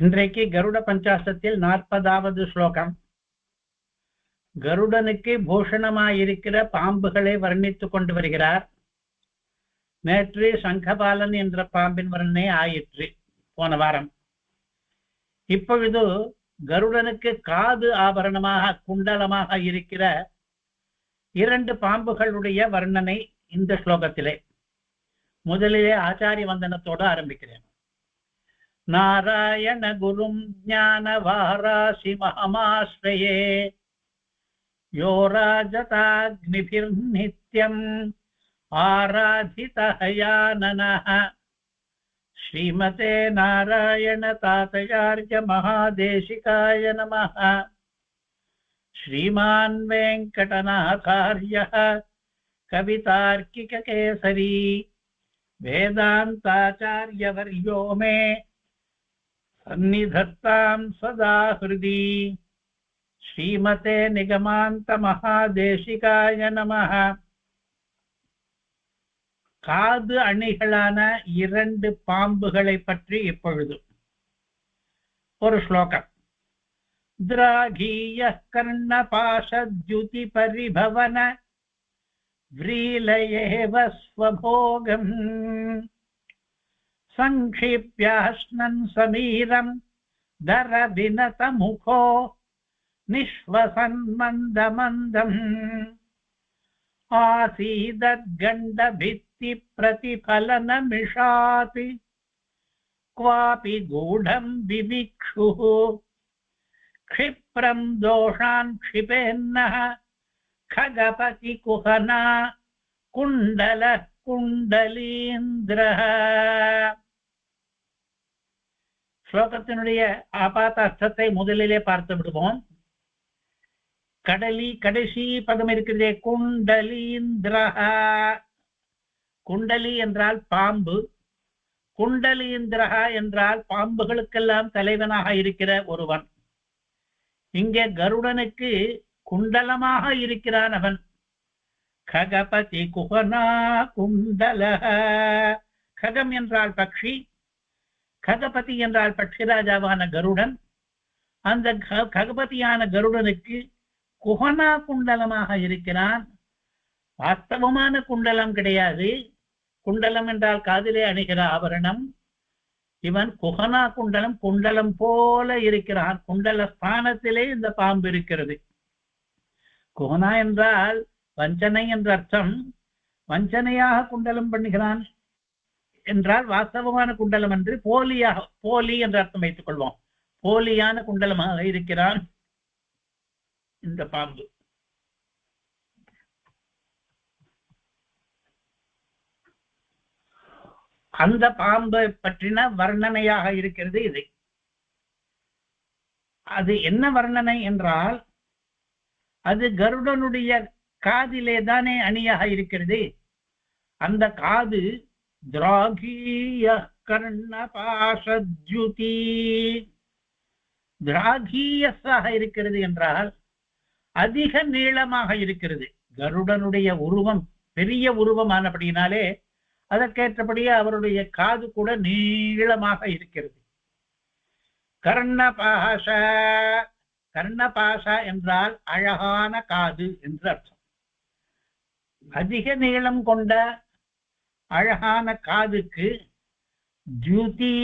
இன்றைக்கு கருட பஞ்சாசத்தில் 40வது ஸ்லோகம். கருடனுக்கு பூஷணமாயிருக்கிற பாம்புகளை வர்ணித்துக் கொண்டு வருகிறார். நேற்று சங்கபாலன் என்ற பாம்பின் வர்ணனை ஆயிற்று போன வாரம். இப்பொழுது கருடனுக்கு காது ஆபரணமாக குண்டலமாக இருக்கிற 2 பாம்புகளுடைய வர்ணனை இந்த ஸ்லோகத்திலே. முதலிலே ஆச்சாரிய வந்தனத்தோடு ஆரம்பிக்கிறேன். நாராயண குரும் ஞான வாராசி மகமாஸ்ரயே யோ ராஜதாக்னிபிர் நித்யம் ஆராதிதஹயானனஹ ஸ்ரீமதே நாராயண தாதயார்ய மகாதேசிகாய நமஹ. ஸ்ரீமான் வெங்கடநாதார்யः கவிதார்க்கிக கேசரி வேதாந்தாச்சார்யவர்யோ மே சந்நிதத்தாம் சதா ஹிருதி. ஸ்ரீமதே நிகமாந்த மகாதேசிகாய நமஹ. காது அணிகளான 2 பாம்புகளை பற்றி இப்பொழுது ஒரு ஸ்லோகம். திராகீய கர்ணபாஷத்யுதி பரிபவன व्रीलयेव स्वभोगम् संक्षिप्याश्नन् समीरं दरविनतमुखो निःश्वसन्मन्दमन्दम् आसीदद्गण्डभित्तिप्रतिफलनमिषापि क्वापि गूढं विविक्षुः क्षिप्रं दोषान् क्षिपेन्नः खगपति कुहना कुंडल कुंडलीन्द्रः. ஸ்லோகத்தினுடைய ஆபாத அர்த்தத்தை முதலிலே பார்த்து விடுவோம். கடைசி பதம் இருக்கிறதே குண்டலீந்திரஹ. குண்டலி என்றால் பாம்பு, குண்டலீந்திரஹ என்றால் பாம்புகளுக்கெல்லாம் தலைவனாக இருக்கிற ஒருவன். இங்கே கருடனுக்கு குண்டலமாக இருக்கிறான் அவன். ககபதி குஹனா குண்டலஹ. ககம் என்றால் பக்ஷி, ககபதி என்றால் பட்சிராஜாவான கருடன். அந்த ககபதியான கருடனுக்கு குஹனா குண்டலமாக இருக்கிறான். வாஸ்தவமான குண்டலம் கிடையாது. குண்டலம் என்றால் காதிலே அணிகிற ஆபரணம். இவன் குஹனா குண்டலம், குண்டலம் போல இருக்கிறான். குண்டல ஸ்தானத்திலே இந்த பாம்பு இருக்கிறது. குஹனா என்றால் வஞ்சனை என்ற அர்த்தம். வஞ்சனையாக குண்டலம் பண்ணுகிறான் என்றால் வாஸ்தவமான குண்டலம் என்று போலி என்ற அர்த்தம் வைத்துக் கொள்வோம். போலியான குண்டலமாக இருக்கிறான் இந்த பாம்பு. அந்த பாம்பை பற்றின வர்ணனையாக இருக்கிறது இது. அது என்ன வர்ணனை என்றால், அது கருடனுடைய காதிலே தானே அணியாக இருக்கிறது. அந்த காது திராகீய கர்ணபாஷத்யுதி, திராகீயஸாக இருக்கிறது என்றால் அதிக நீளமாக இருக்கிறது. கருடனுடைய உருவம் பெரிய உருவமானபடியினாலே அதற்கேற்றபடியே அவருடைய காது கூட நீளமாக இருக்கிறது. கர்ணபாஷ, கர்ணபாஷா என்றால் அழகான காது என்று அர்த்தம். அதிக நீளம் கொண்ட அழகான காதுக்கு ஜுதி,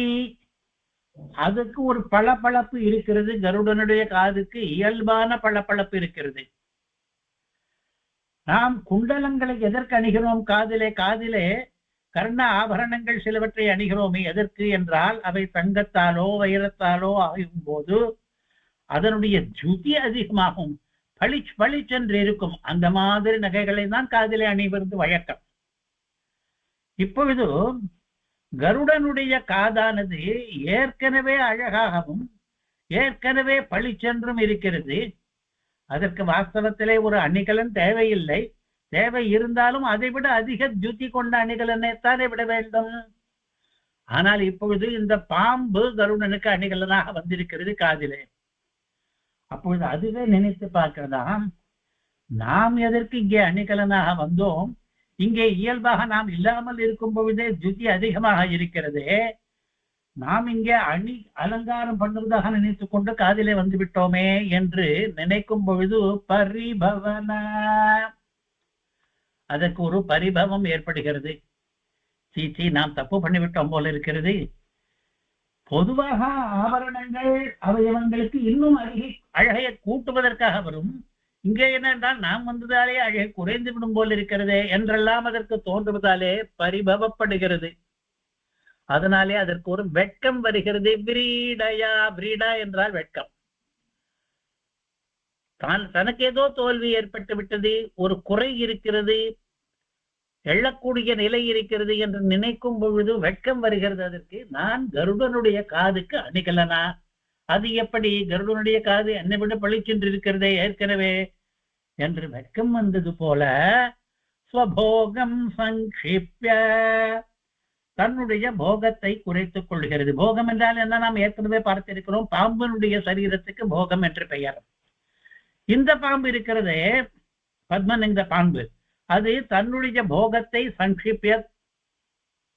அதுக்கு ஒரு பளபளப்பு இருக்கிறது. கருடனுடைய காதுக்கு இயல்பான பளபளப்பு இருக்கிறது. நாம் குண்டலங்களை எதற்கு அணிகிறோம்? காதிலே கர்ண ஆபரணங்கள் சிலவற்றை அணிகிறோமே, எதற்கு என்றால் அவை தங்கத்தாலோ வைரத்தாலோ ஆகும் போது அதனுடைய ஜுதி அதிகமாகும், பளிச்சென்று இருக்கும். அந்த மாதிரி நகைகளை தான் காதிலே அணிவது வழக்கம். இப்பொழுது கருடனுடைய காதானது ஏற்கனவே அழகாகவும் ஏற்கனவே பளிச்சென்றும் இருக்கிறது. அதற்கு வாஸ்தவத்திலே ஒரு அணிகலன் தேவையில்லை. தேவை இருந்தாலும் அதை விட அதிக ஜுதி கொண்ட அணிகலனைத்தானே விட வேண்டும். ஆனால் இப்பொழுது இந்த பாம்பு கருடனுக்கு அணிகலனாக வந்திருக்கிறது காதிலே. அப்பொழுது அதுவே நினைத்து பார்க்கிறதா, நாம் எதற்கு இங்கே அணிகலனாக வந்தோம்? இங்கே இயல்பாக நாம் இல்லாமல் இருக்கும் பொழுதே ஜுதி அதிகமாக இருக்கிறதே. நாம் இங்கே அணி அலங்காரம் பண்ணுவதாக நினைத்துக் கொண்டு காதிலே வந்து விட்டோமே என்று நினைக்கும் பொழுது பரிபவன, அதற்கு ஒரு பரிபவம் ஏற்படுகிறது. சீச்சி, நாம் தப்பு பண்ணிவிட்டோம் போல இருக்கிறது. பொதுவாக ஆபரணங்கள் அவயவங்களுக்கு இன்னும் அழகை கூட்டுவதற்காக வரும். இங்கே என்னென்றால் நாம் வந்ததாலே அழகை குறைந்து விடும் போல் இருக்கிறதே என்றெல்லாம் அதற்கு தோன்றுவதாலே பரிபவப்படுகிறது. அதனாலே அதற்கு ஒரு வெட்கம் வருகிறது. பிரீடயா, பிரீடா என்றால் வெட்கம். தனக்கு ஏதோ தோல்வி ஏற்பட்டு விட்டது, ஒரு குறை இருக்கிறது, எழக்கூடிய நிலை இருக்கிறது என்று நினைக்கும் பொழுது வெட்கம் வருகிறது. அதற்கு நான் கருடனுடைய காதுக்கு அணிகலனா? அது எப்படி? கருடனுடைய காது என்னை விட பழிச்சென்று இருக்கிறதே ஏற்கனவே என்று வெட்கம் வந்தது போல ஸ்வபோகம் சங்கிப்ய, தன்னுடைய போகத்தை குறைத்துக் கொள்கிறது. போகம் என்றால் என்ன? நாம் ஏற்கனவே பார்த்திருக்கிறோம். பாம்பினுடைய சரீரத்துக்கு போகம் என்று பெயர். இந்த பாம்பு இருக்கிறதே, பத்மன் என்ற பாம்பு, அது தன்னுடைய போகத்தை சங்கிப்ய,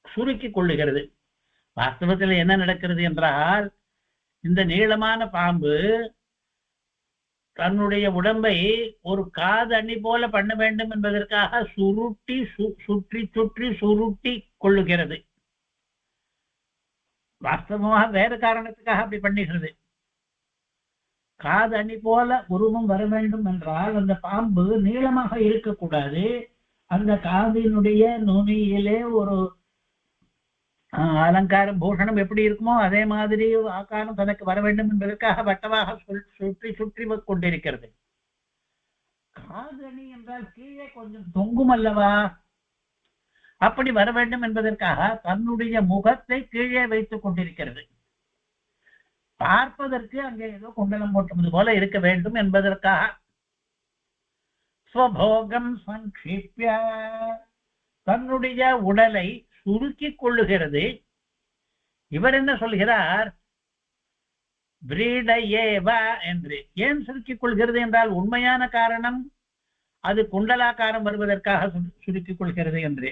சுருக்கிக் கொள்ளுகிறது. வாஸ்தவத்தில் என்ன நடக்கிறது என்றால், இந்த நீளமான பாம்பு தன்னுடைய உடம்பை ஒரு காது அணி போல பண்ண வேண்டும் என்பதற்காக சுருட்டி சுற்றி சுற்றி சுருட்டி கொள்ளுகிறது. வாஸ்தவமாக வேறு காரணத்துக்காக அப்படி பண்ணுகிறது. காது அணி போல உருவம் வர வேண்டும் என்றால் அந்த பாம்பு நீளமாக இருக்கக்கூடாது. அந்த காதினுடைய நுனியிலே ஒரு அலங்காரம் பூஷணம் எப்படி இருக்குமோ அதே மாதிரி ஆக்காரம் தனக்கு வர வேண்டும் என்பதற்காக வட்டமாக சுற்றி சுற்றி கொண்டிருக்கிறது. காதணி என்றால் கீழே கொஞ்சம் தொங்கும் அல்லவா? அப்படி வர வேண்டும் என்பதற்காக தன்னுடைய முகத்தை கீழே வைத்துக் கொண்டிருக்கிறது. பார்ப்பதற்கு அங்கே ஏதோ குண்டலம் போட்டுவது போல இருக்க வேண்டும் என்பதற்காக ஸ்வபோகம் சங்கிப்ய, தன்னுடைய உடலை சுருக்கிக் கொள்ளுகிறது. இவர் என்ன சொல்கிறார்? பிரீடயேவ என்று. ஏன் சுருக்கிக் கொள்கிறது என்றால் உண்மையான காரணம் அது குண்டலாக்காரம் வருவதற்காக சுருக்கிக் கொள்கிறது என்று.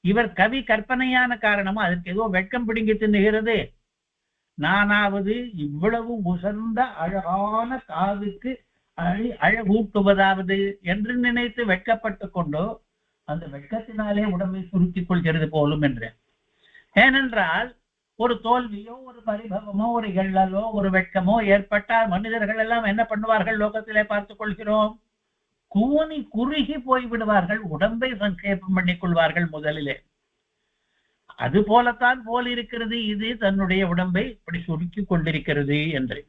இவர் கவி கற்பனையான காரணமும் அதற்கு ஏதோ வெட்கம் பிடுங்கி தின்னுகிறது. நானாவது இவ்வளவு உசர்ந்த அழகான காதுக்கு அழகூட்டுவதாவது என்று நினைத்து வெட்கப்பட்டு கொண்டோ அந்த வெட்கத்தினாலே உடம்பை சுருக்கிக் கொள்கிறது போலும் என்று. ஏனென்றால் ஒரு தோல்வியோ ஒரு பரிபவமோ ஒரு எள்ளலோ ஒரு வெட்கமோ ஏற்பட்டால் மனிதர்கள் எல்லாம் என்ன பண்ணுவார்கள்? லோகத்திலே பார்த்துக் கொள்கிறோம், கூனி குறுகி போய்விடுவார்கள், உடம்பை சங்கேபம் பண்ணிக் கொள்வார்கள் முதலிலே. அது போலத்தான் போல் இருக்கிறது இது தன்னுடைய உடம்பை இப்படி சுருக்கிக் கொண்டிருக்கிறது என்று.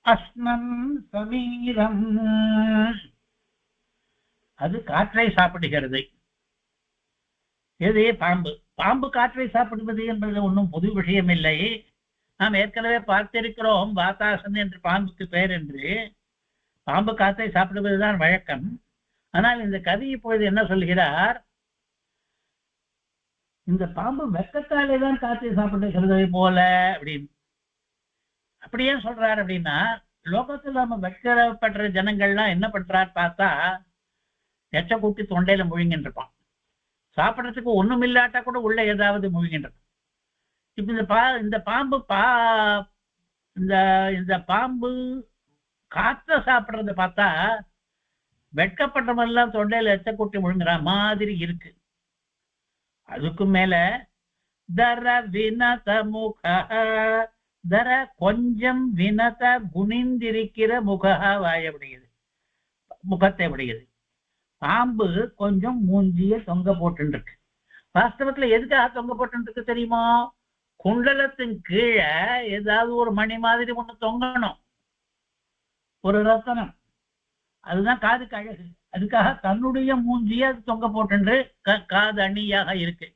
அஸ்னம் சமீரம், அது காற்றை சாப்பிடுகிறது. எது? பாம்பு. பாம்பு காற்றை சாப்பிடுவது என்பது ஒன்றும் புது விஷயம் இல்லை. நாம் ஏற்கனவே பார்த்திருக்கிறோம், வாதாசன் என்று பாம்புக்கு பெயர் என்று. பாம்பு காற்றை சாப்பிடுவதுதான் வழக்கம். ஆனால் இந்த கவி இப்பொழுது என்ன சொல்கிறார்? இந்த பாம்பு வெக்கத்தாலே தான் காற்றை சாப்பிடுகிறது போல அப்படின்னு. அப்படியே சொல்றாரு அப்படின்னா, லோகத்தில் நம்ம வெட்கப்படுற ஜனங்கள்லாம் என்ன பண்றாரு பார்த்தா, எச்ச கூட்டி தொண்டையில முழுங்கின்னு இருப்பான். சாப்பிட்றதுக்கு ஒண்ணும் இல்லாட்டா கூட உள்ள ஏதாவது முழுங்கின்னு இருக்கும். இப்ப இந்த பாம்பு இந்த பாம்பு காற்றை சாப்பிட்றத பார்த்தா வெட்கப்படுறவெல்லாம் தொண்டையில எச்ச கூட்டி முழுங்குற மாதிரி இருக்கு. அதுக்கும் மேல தர வினத முக, தர கொஞ்சம் வினத குனிந்திருக்கிற முக, வாயப்படுகிறது, முகத்தை விடுகிறது. பாம்பு கொஞ்சம் மூஞ்சிய தொங்க போட்டு இருக்கு. வாஸ்தவத்துல எதுக்காக தொங்க போட்டு இருக்கு தெரியுமா? குண்டலத்தின் கீழே ஏதாவது ஒரு மணி மாதிரி ஒண்ணு தொங்கணும், ஒரு ரத்தனம். அதுதான் காதுக்கு அழகு. அதுக்காக தன்னுடைய மூஞ்சிய அது தொங்க போட்டு காது அணியாக இருக்கு.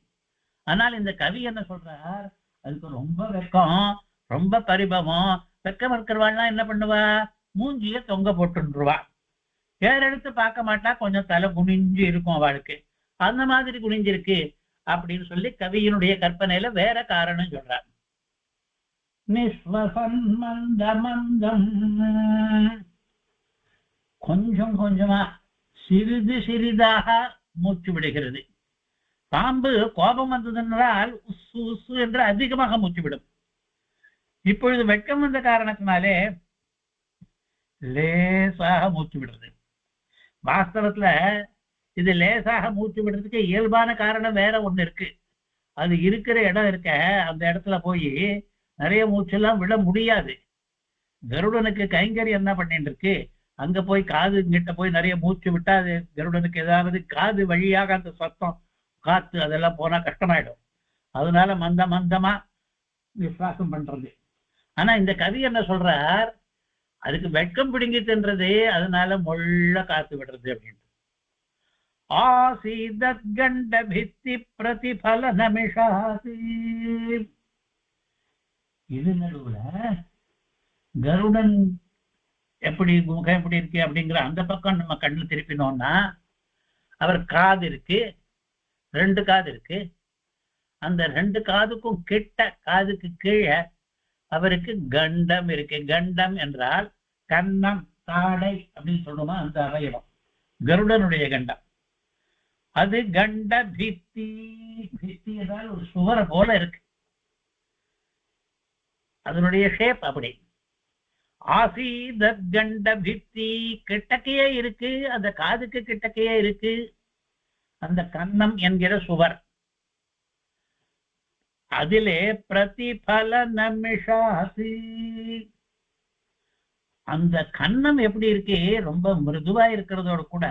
ஆனால் இந்த கவி என்ன சொல்றார்? அதுக்கு ரொம்ப வெக்கம், ரொம்ப பரிபவம். வெக்கம் இருக்கிறவாள்லாம் என்ன பண்ணுவா? மூஞ்சிய தொங்க போட்டுருவா. எடுத்து பார்க்க மாட்டா, கொஞ்சம் தலை குனிஞ்சு இருக்கும் அவளுக்கு. அந்த மாதிரி குனிஞ்சிருக்கு அப்படின்னு சொல்லி கவியினுடைய கற்பனையில வேற காரணம் சொல்றார். நிஸ்வசன் மந்த மந்தம், கொஞ்சம் கொஞ்சமா சிறிது சிறிதாக மூச்சு விடுகிறது. பாம்பு கோபம் வந்ததென்றால் உசு உசு என்று அதிகமாக மூச்சுவிடும். இப்பொழுது வெட்கம் வந்த காரணத்தினாலே லேசாக மூச்சு விடுறது. வாஸ்தவத்துல இது லேசாக மூச்சு விடுறதுக்கு இயல்பான காரணம் வேற ஒண்ணு இருக்கு. அது இருக்கிற இடம் இருக்க, அந்த இடத்துல போய் நிறைய மூச்செல்லாம் விட முடியாது. கருடனுக்கு கைங்கறி என்ன பண்ணிட்டு இருக்கு, அங்க போய் காது கிட்ட போய் நிறைய மூச்சு விட்டா அது கருடனுக்கு ஏதாவது காது வழியாக அந்த சத்தம் காத்து அதெல்லாம் போனா கஷ்டமாயிடும். அதனால மந்தமா விசுவாசம் பண்றது. ஆனா இந்த கவி என்ன சொல்றார், அதுக்கு வெட்கம் பிடுங்கி தின்றது, அதனால மொள்ள காத்து விடுறது அப்படின்ட்டு. ஆசீதத் கண்ட பித்தி பிரதிபல நமிஷாசி. இது நடுவுல கருடன் எப்படி முகம் எப்படி இருக்கு அப்படிங்கிற அந்த பக்கம் நம்ம கண்ணு திருப்பினோம்னா அவர் காது இருக்கு, 2 காது இருக்கு. அந்த 2 காதுக்கும் கிட்ட காதுக்கு கீழே அவருக்கு கண்டம் இருக்கு. கண்டம் என்றால் கன்னம் தாடை அப்படின்னு சொல்லுமா, அந்த அவயவம் கருடனுடைய கண்டம். அது கண்ட பித்தி. பித்தி என்றால் ஒரு சுவரை போல இருக்கு, அதனுடைய ஷேப் அப்படி. ஆசீத கண்ட பித்தி கிட்டக்கையே இருக்கு, அந்த காதுக்கு கிட்டக்கையே இருக்கு அந்த கன்னம் என்கிற சுவர். அதிலே பிரதிபல நமிஷாசி. அந்த கன்னம் எப்படி இருக்கு, ரொம்ப மிருதுவா இருக்கிறதோட கூட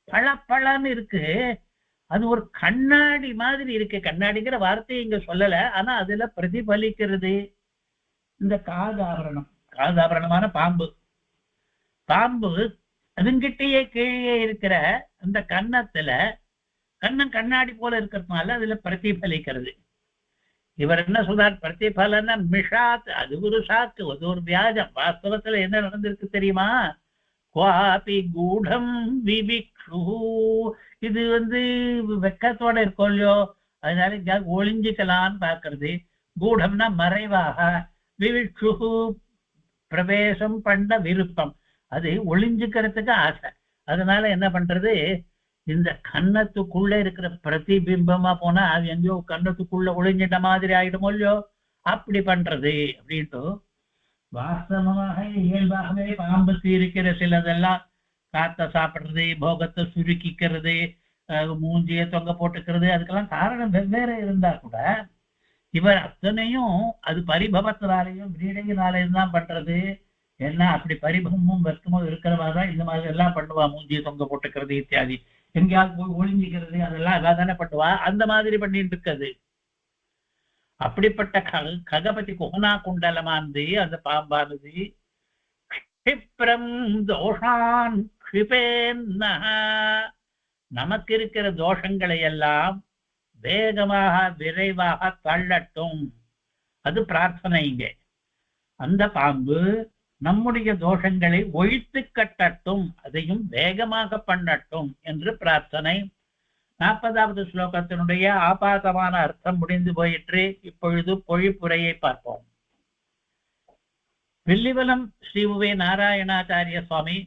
பளபளன்னு இருக்கு. அது ஒரு கண்ணாடி மாதிரி இருக்கு. கண்ணாடிங்கிற வார்த்தையை இங்க சொல்லல, ஆனா அதுல பிரதிபலிக்கிறது இந்த காதாபரணம். காதாபரணமான பாம்பு. பாம்பு அதுங்கிட்டயே கீழே இருக்கிற அந்த கன்னத்துல, கண்ணம் கண்ணாடி போல இருக்கிறதுனால அதுல பிரதிபலிக்கிறது. இவர் என்ன சொல்றார், பிரதிபலன மிஷாத். அது ஒரு சாக்கு, அது ஒரு வியாஜம். வாஸ்தவத்துல என்ன நடந்திருக்கு தெரியுமா, குவாபி கூடம் விவிக்ஷு. இது வெக்கத்தோட இருக்கும் இல்லையோ, அதனால ஒளிஞ்சுக்கலான்னு பாக்குறது. கூடம்னா மறைவாக, விவிக்ஷு பிரவேசம் பண்ண விருப்பம், அது ஒளிஞ்சுக்கிறதுக்கு ஆசை. அதனால என்ன பண்றது, இந்த கன்னத்துக்குள்ள இருக்கிற பிரதிபிம்பமா போனா அது எங்கேயோ கன்னத்துக்குள்ள ஒளிஞ்சிட்ட மாதிரி ஆயிடுமோ இல்லையோ, அப்படி பண்றது அப்படின்ட்டு. வாஸ்தவமாக இயல்பாகவே பாம்புக்கு இருக்கிற சிலதெல்லாம் காத்த சாப்பிடுறது, போகத்தை சுருக்கிக்கிறது, மூஞ்சிய தொங்க போட்டுக்கிறது, அதுக்கெல்லாம் காரணம் வெவ்வேறு இருந்தா கூட இவர் அத்தனையும் அது பரிபவத்தினாலையும் வீடையினாலையும் தான் பண்றது. என்ன அப்படி பரிபவமும் வெக்கமும் இருக்கிறவாதான் இந்த மாதிரி எல்லாம் பண்ணுவா. மூஞ்சியை தொங்க போட்டுக்கிறது இத்தியாதி, எங்கேயாவது போய் ஒளிஞ்சிக்கிறது, அதெல்லாம் அதாதானே பண்ணுவா. அந்த மாதிரி பண்ணிட்டு இருக்குது. அப்படிப்பட்ட ககபதி குஹனா குண்டலமானது அந்த பாம்பானது தோஷான் நமக்கு இருக்கிற தோஷங்களை எல்லாம் வேகமாக விரைவாக தள்ளட்டும். அது பிரார்த்தனை. இங்கே அந்த பாம்பு நம்முடைய தோஷங்களை ஒழித்து கட்டட்டும், அதையும் வேகமாக பண்ணட்டும் என்று பிரார்த்தனை. 40வது ஸ்லோகத்தினுடைய ஆபாசமான அர்த்தம் முடிந்து போயிற்று. இப்பொழுது பொழிப்புரையை பார்ப்போம். வில்லிவலம் ஸ்ரீ உவே நாராயணாச்சாரிய சுவாமி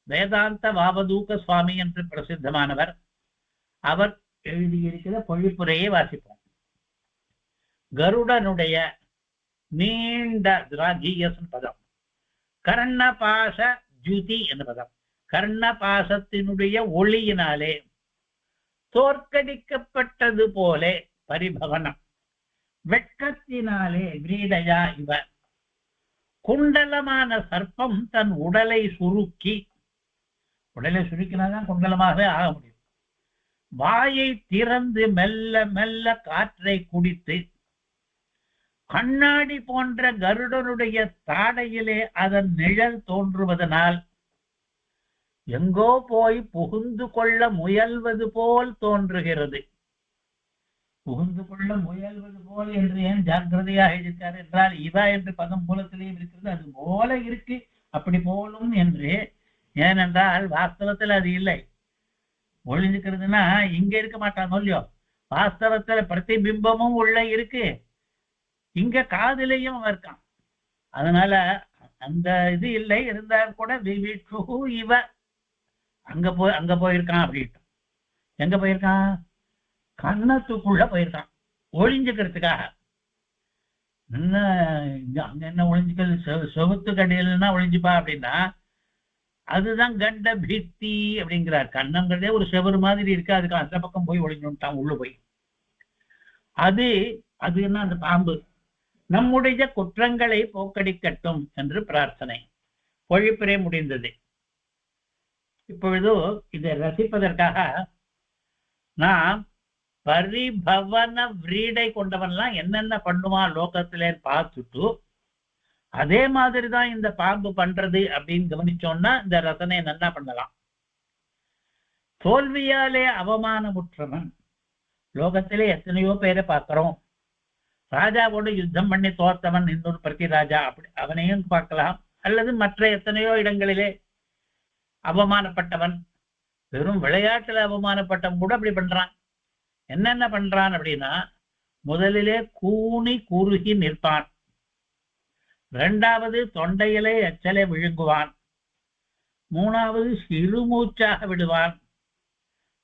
வேதாந்த வாவதூக சுவாமி என்று பிரசித்தமானவர். அவர் எழுதியிருக்கிற பொழிப்புரையை வாசிப்போம். கருடனுடைய நீண்ட திராஜீயசன் பதம் கர்ணபாச ஜுதி என்ற பதம். கர்ணபாசத்தினுடைய ஒளியினாலே தோற்கடிக்கப்பட்டது போல பரிபவனம், வெட்கத்தினாலே விரீடையா இவ. குண்டலமான சர்ப்பம் தன் உடலை சுருக்கி, உடலை சுருக்கினாதான் குண்டலமாகவே ஆக முடியும். வாயை திறந்து மெல்ல மெல்ல காற்றை குடித்து கண்ணாடி போன்ற கருடனுடைய தாடையிலே அதன் நிழல் தோன்றுவதனால் எங்கோ போய் புகுந்து கொள்ள முயல்வது போல் தோன்றுகிறது. புகுந்து கொள்ள முயல்வது போல் என்று ஏன் ஜாக்கிரதையாக இருக்கார் என்றால், இவா என்று பதம் மூலத்திலேயும் இருக்கிறது, அது போல இருக்கு, அப்படி போலும் என்று. ஏனென்றால் வாஸ்தவத்தில் அது இல்லை. ஒளிஞ்சுக்கிறதுனா இங்க இருக்க மாட்டாங்க இல்லையோ, வாஸ்தவத்துல பிரதிபிம்பமும் உள்ள இருக்கு, இங்க காதிலையும் இருக்கான். அதனால அந்த இது இல்லை. இருந்தால் கூட இவ அங்க போயிருக்கான் அப்படின்ட்டு. எங்க போயிருக்கான், கன்னத்துக்குள்ள போயிருக்கான் ஒளிஞ்சுக்கிறதுக்காக. என்ன அங்க என்ன ஒளிஞ்சுக்கிறது, செவுத்து கடையிலன்னா ஒளிஞ்சுப்பா அப்படின்னா அதுதான் கண்ட பீத்தி அப்படிங்கிறார். கண்ணங்கிறதே ஒரு செவரு மாதிரி இருக்கு, அதுக்கு அந்த பக்கம் போய் ஒளிஞ்சுட்டான் உள்ள போய். அது அது என்ன அந்த பாம்பு நம்முடைய குற்றங்களை போக்கடிக்கட்டும் என்று பிரார்த்தனை. பொழிப்புரை முடிந்தது. இப்பொழுது இதை ரசிப்பதற்காக நாம் பரிபவன விரீடை கொண்டவன்லாம் என்னென்ன பண்ணுவான் லோகத்திலே பார்த்துட்டு அதே மாதிரிதான் இந்த பாம்பு பண்றது அப்படின்னு கவனிச்சோம்னா இந்த ரசனையை நல்லா பண்ணலாம். தோல்வியாலே அவமானமுற்றவன், லோகத்திலே எத்தனையோ பேரை பார்க்கிறோம். ராஜாவோடு யுத்தம் பண்ணி தோர்த்தவன் இன்னொரு பிரதி ராஜா, அப்படி அவனையும் பார்க்கலாம். அல்லது மற்ற எத்தனையோ இடங்களிலே அவமானப்பட்டவன், வெறும் விளையாட்டுல அவமானப்பட்டவன் கூட அப்படி பண்றான். என்னென்ன பண்றான் அப்படின்னா, முதலிலே கூனி குறுகி நிற்பான், இரண்டாவது தொண்டையிலே எச்சலை விழுங்குவான், மூணாவது சிறுமூச்சாக விடுவான்,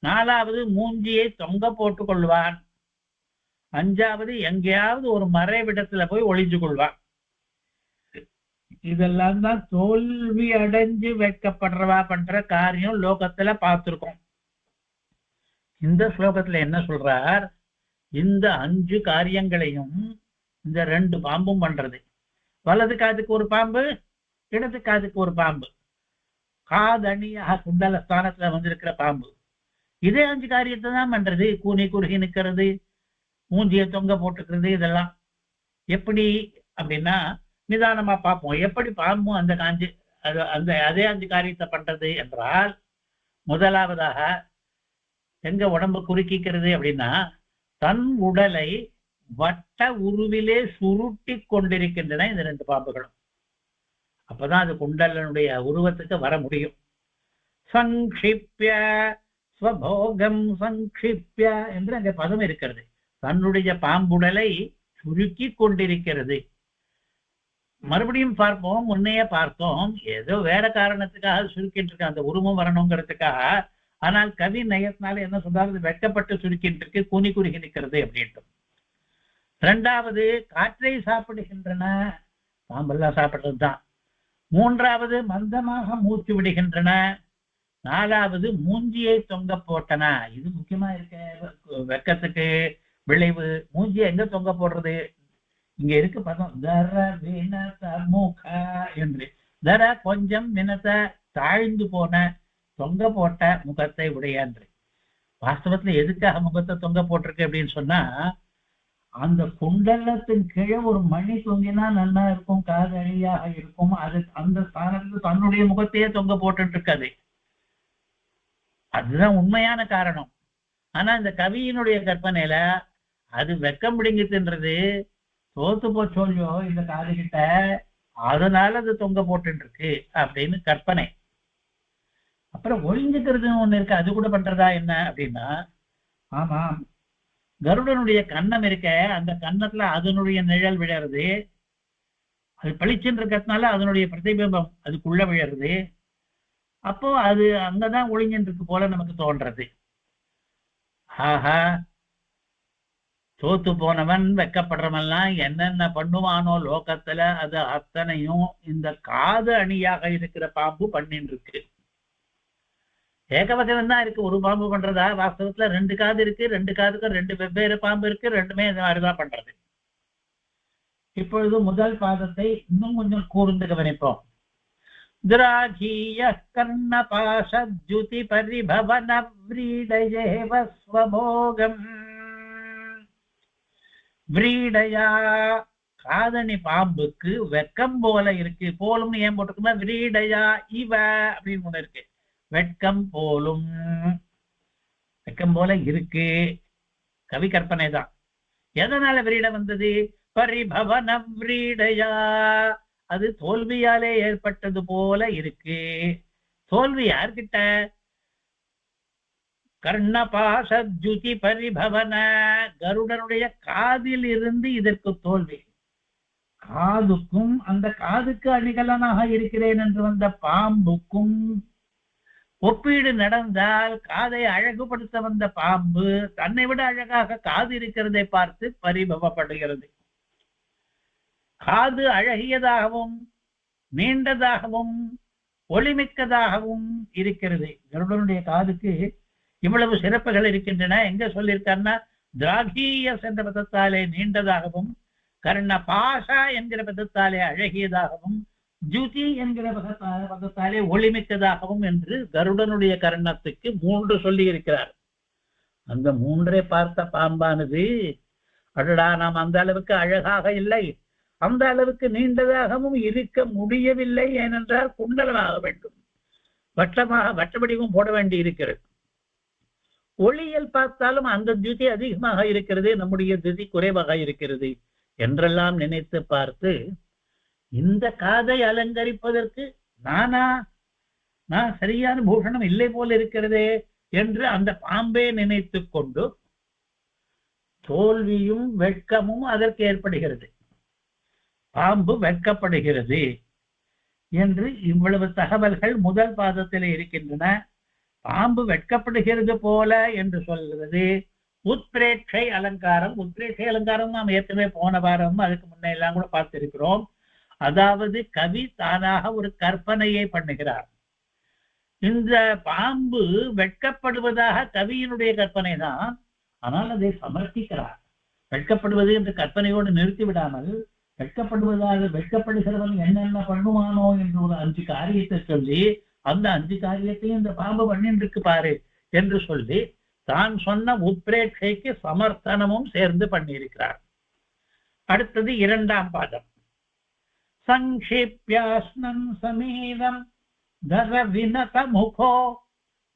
நாலாவது மூஞ்சியை தொங்க போட்டுக் கொள்வான், அஞ்சாவது எங்கேயாவது ஒரு மறைவிடத்துல போய் ஒளிஞ்சு கொள்வான். இதெல்லாம் தான் தோல்வி அடைஞ்சு வைக்கப்படுறவா பண்ற காரியம் லோகத்துல பார்த்திருக்கோம். இந்த ஸ்லோகத்துல என்ன சொல்றார், இந்த 5 காரியங்களையும் இந்த 2 பாம்பும் பண்றது. வலது காதுக்கு ஒரு பாம்பு, இடது காதுக்கு ஒரு பாம்பு, காதணியாக குண்டல ஸ்தானத்துல வந்திருக்கிற பாம்பு. இதே 5 காரியத்தை தான் பண்றது. கூனி குறுகி நிற்கிறது, மூஞ்சியை தொங்க போட்டுக்கிறது. இதெல்லாம் எப்படி அப்படின்னா நிதானமா பார்ப்போம். எப்படி பாம்பும் அந்த அதே 5 காரியத்தை பண்றது என்றால், முதலாவதாக எங்க உடம்பு குறுக்கிக்கிறது அப்படின்னா, தன் உடலை வட்ட உருவிலே சுருட்டி கொண்டிருக்கின்றன இந்த 2 பாம்புகளும். அப்பதான் அது குண்டலனுடைய உருவத்துக்கு வர முடியும். சங்கிப்ய ஸ்வபோகம் சங்கிப்ய என்று அங்கே பதம் இருக்கிறது. தன்னுடைய பாம்புடலை சுருக்கி கொண்டிருக்கிறது. மறுபடியும் பார்ப்போம், முன்னையே பார்த்தோம், ஏதோ வேற காரணத்துக்காக சுருக்கிட்டு இருக்க, அந்த உருவம் வரணுங்கிறதுக்காக. ஆனால் கவி நயத்தினால என்ன சொல்றாரு, வெட்டப்பட்டு சுருக்கிட்டு இருக்கு, கூனி குறுகி நிற்கிறது அப்படின்ட்டு. இரண்டாவது காற்றை சாப்பிடுகின்றன, பாம்பெல்லாம் சாப்பிடுறது தான். மூன்றாவது மந்தமாக மூச்சு விடுகின்றன. நாலாவது மூஞ்சியை தொங்க போட்டன. இது முக்கியமா இருக்க வெக்கத்துக்கு விளைவு. மூஞ்சியை எங்க தொங்க போடுறது, இங்க இருக்கு பதம் தர வினத முக என்று. தர கொஞ்சம், வினத தாழ்ந்து போன, தொங்க போட்ட முகத்தை உடைய என்று. வாஸ்தவத்துல எதுக்காக முகத்தை தொங்க போட்டிருக்கு அப்படின்னு சொன்னா, அந்த குண்டலத்தின் கீழே ஒரு மணி தொங்கினா நல்லா இருக்கும், காதழியாக இருக்கும். அது அந்த ஸ்தானத்துக்கு தன்னுடைய முகத்தையே தொங்க போட்டு இருக்காது. அதுதான் உண்மையான காரணம். ஆனா இந்த கவியினுடைய கற்பனையில அது வெக்கம் பிடிங்குதுன்றது தோத்து போச்சோல்லையோ இந்த காது கிட்ட, அதனால அது தொங்க போட்டு இருக்கு அப்படின்னு கற்பனை. அப்புறம் ஒழிஞ்சுக்கிறதுன்னு ஒண்ணு இருக்கு, அது கூட பண்றதா என்ன அப்படின்னா, ஆமா கருடனுடைய கன்னம் இருக்க, அந்த கன்னத்துல அதனுடைய நிழல் விழறது, அது பளிச்சுன்னு இருக்கிறதுனால அதனுடைய பிரதிபிம்பம் அதுக்குள்ள விழறது. அப்போ அது அங்கதான் ஒளிஞ்சுட்டு இருக்கு போல நமக்கு தோன்றது. ஆஹா, தோத்து போனவன் வெக்கப்படுறவன்லாம் என்னென்ன பண்ணுவானோ லோகத்துல, அது அத்தனையும் இந்த காது அணியாக இருக்கிற பாம்பு பண்ணிட்டு இருக்கு. ஏகவசனம் தான் இருக்கு, ஒரு பாம்பு பண்றதா? வாஸ்தவத்துல 2 காது இருக்கு, 2 காதுக்கும் 2 வெவ்வேறு பாம்பு இருக்கு, ரெண்டுமே இந்த மாதிரிதான் பண்றது. இப்பொழுது முதல் பாதத்தை இன்னும் கொஞ்சம் கூர்ந்து கவனிப்போம். திராகீய கர்ணபாசத்யுதி பரிபவன விரீடயேவ ஸ்வபோகம். விரீடயா, காதணி பாம்புக்கு வெக்கம் போல இருக்கு. போலும்னு ஏன் போட்டுக்கோமா, விரீடயா இவ அப்படின்னு ஒண்ணு இருக்கு. வெட்கம் போலும், வெக்கம் போல இருக்கு. கவி கற்பனை தான். எதனால விரீட வந்தது? பரிபவன விரீடயா, அது தோல்வியாலே ஏற்பட்டது போல இருக்கு. தோல்வி யார்கிட்ட? கர்ணபாசத்யுதி பரிபவன, கருடனுடைய காதில் இருந்து இதற்கு தோல்வி. காதுக்கும் அந்த காதுக்கு அணிகலனாக இருக்கிறேன் என்று வந்த பாம்புக்கும் ஒப்பீடு நடந்தால் காதை அழகுபடுத்த வந்த பாம்பு தன்னை விட அழகாக காது இருக்கிறதை பார்த்து பரிபவப்படுகிறது. காது அழகியதாகவும் நீண்டதாகவும் ஒளிமிக்கதாகவும் இருக்கிறது. கருடனுடைய காதுக்கு இவ்வளவு சிறப்புகள் இருக்கின்றன. எங்க சொல்லியிருக்காருன்னா, திராகீயஸ் என்ற பதத்தாலே நீண்டதாகவும், கர்ண பாஷா என்கிற பதத்தாலே அழகியதாகவும், ஜுதி என்கிற பதத்தாலே ஒளிமிக்கதாகவும் என்று கருடனுடைய கர்ணத்துக்கு 3 சொல்லி இருக்கிறார். அந்த 3ஐ பார்த்த பாம்பானது, அடடா, நாம் அந்த அளவுக்கு அழகாக இல்லை, அந்த அளவுக்கு நீண்டதாகவும் இருக்க முடியவில்லை, ஏனென்றால் குண்டலமாக வேண்டும், வட்ட வடிவம் போட வேண்டி இருக்கிறது. ஒளியல் பார்த்தாலும் அந்த தியுதி அதிகமாக இருக்கிறது, நம்முடைய தியுதி குறைவாக இருக்கிறது என்றெல்லாம் நினைத்து பார்த்து, இந்த காதை அலங்கரிப்பதற்கு நான் சரியான பூஷணம் இல்லை போல இருக்கிறதே என்று அந்த பாம்பே நினைத்து கொண்டு தோல்வியும் வெட்கமும் அதற்கு ஏற்படுகிறது. பாம்பு வெட்கப்படுகிறது என்று இவ்வளவு தகவல்கள் முதல் பாதத்தில் இருக்கின்றன. பாம்பு வெட்கப்படுகிறது போல என்று சொல்கிறது உத்பிரேட்சை அலங்காரம். உத்பிரேட்சை அலங்காரம் நாம் ஏற்கனவே போன வாரம் அதுக்கு முன்னே எல்லாம் கூட பார்த்திருக்கிறோம். அதாவது கவி தானாக ஒரு கற்பனையை பண்ணுகிறார். இந்த பாம்பு வெட்கப்படுவதாக கவியினுடைய கற்பனை தான், ஆனால் அதை சமர்ப்பிக்கிறார். வெட்கப்படுவது என்ற கற்பனையோடு நிறுத்தி விடாமல், வெட்கப்படுவதாக வெட்கப்படுகிறவன் என்னென்ன பண்ணுவானோ என்று ஒரு 5 காரியத்தை சொல்லி, அந்த 5 காரியத்தையும் இந்த பாம்பு பண்ணிட்டு பாரு என்று சொல்லி தான் சொன்ன உத்பிரேட்சைக்கு சமர்த்தனமும் சேர்ந்து பண்ணியிருக்கிறார். அடுத்தது 2ஆம் பாதம். சங்கிப்யாஸ்னம் சமீதம் தர வினத முகோ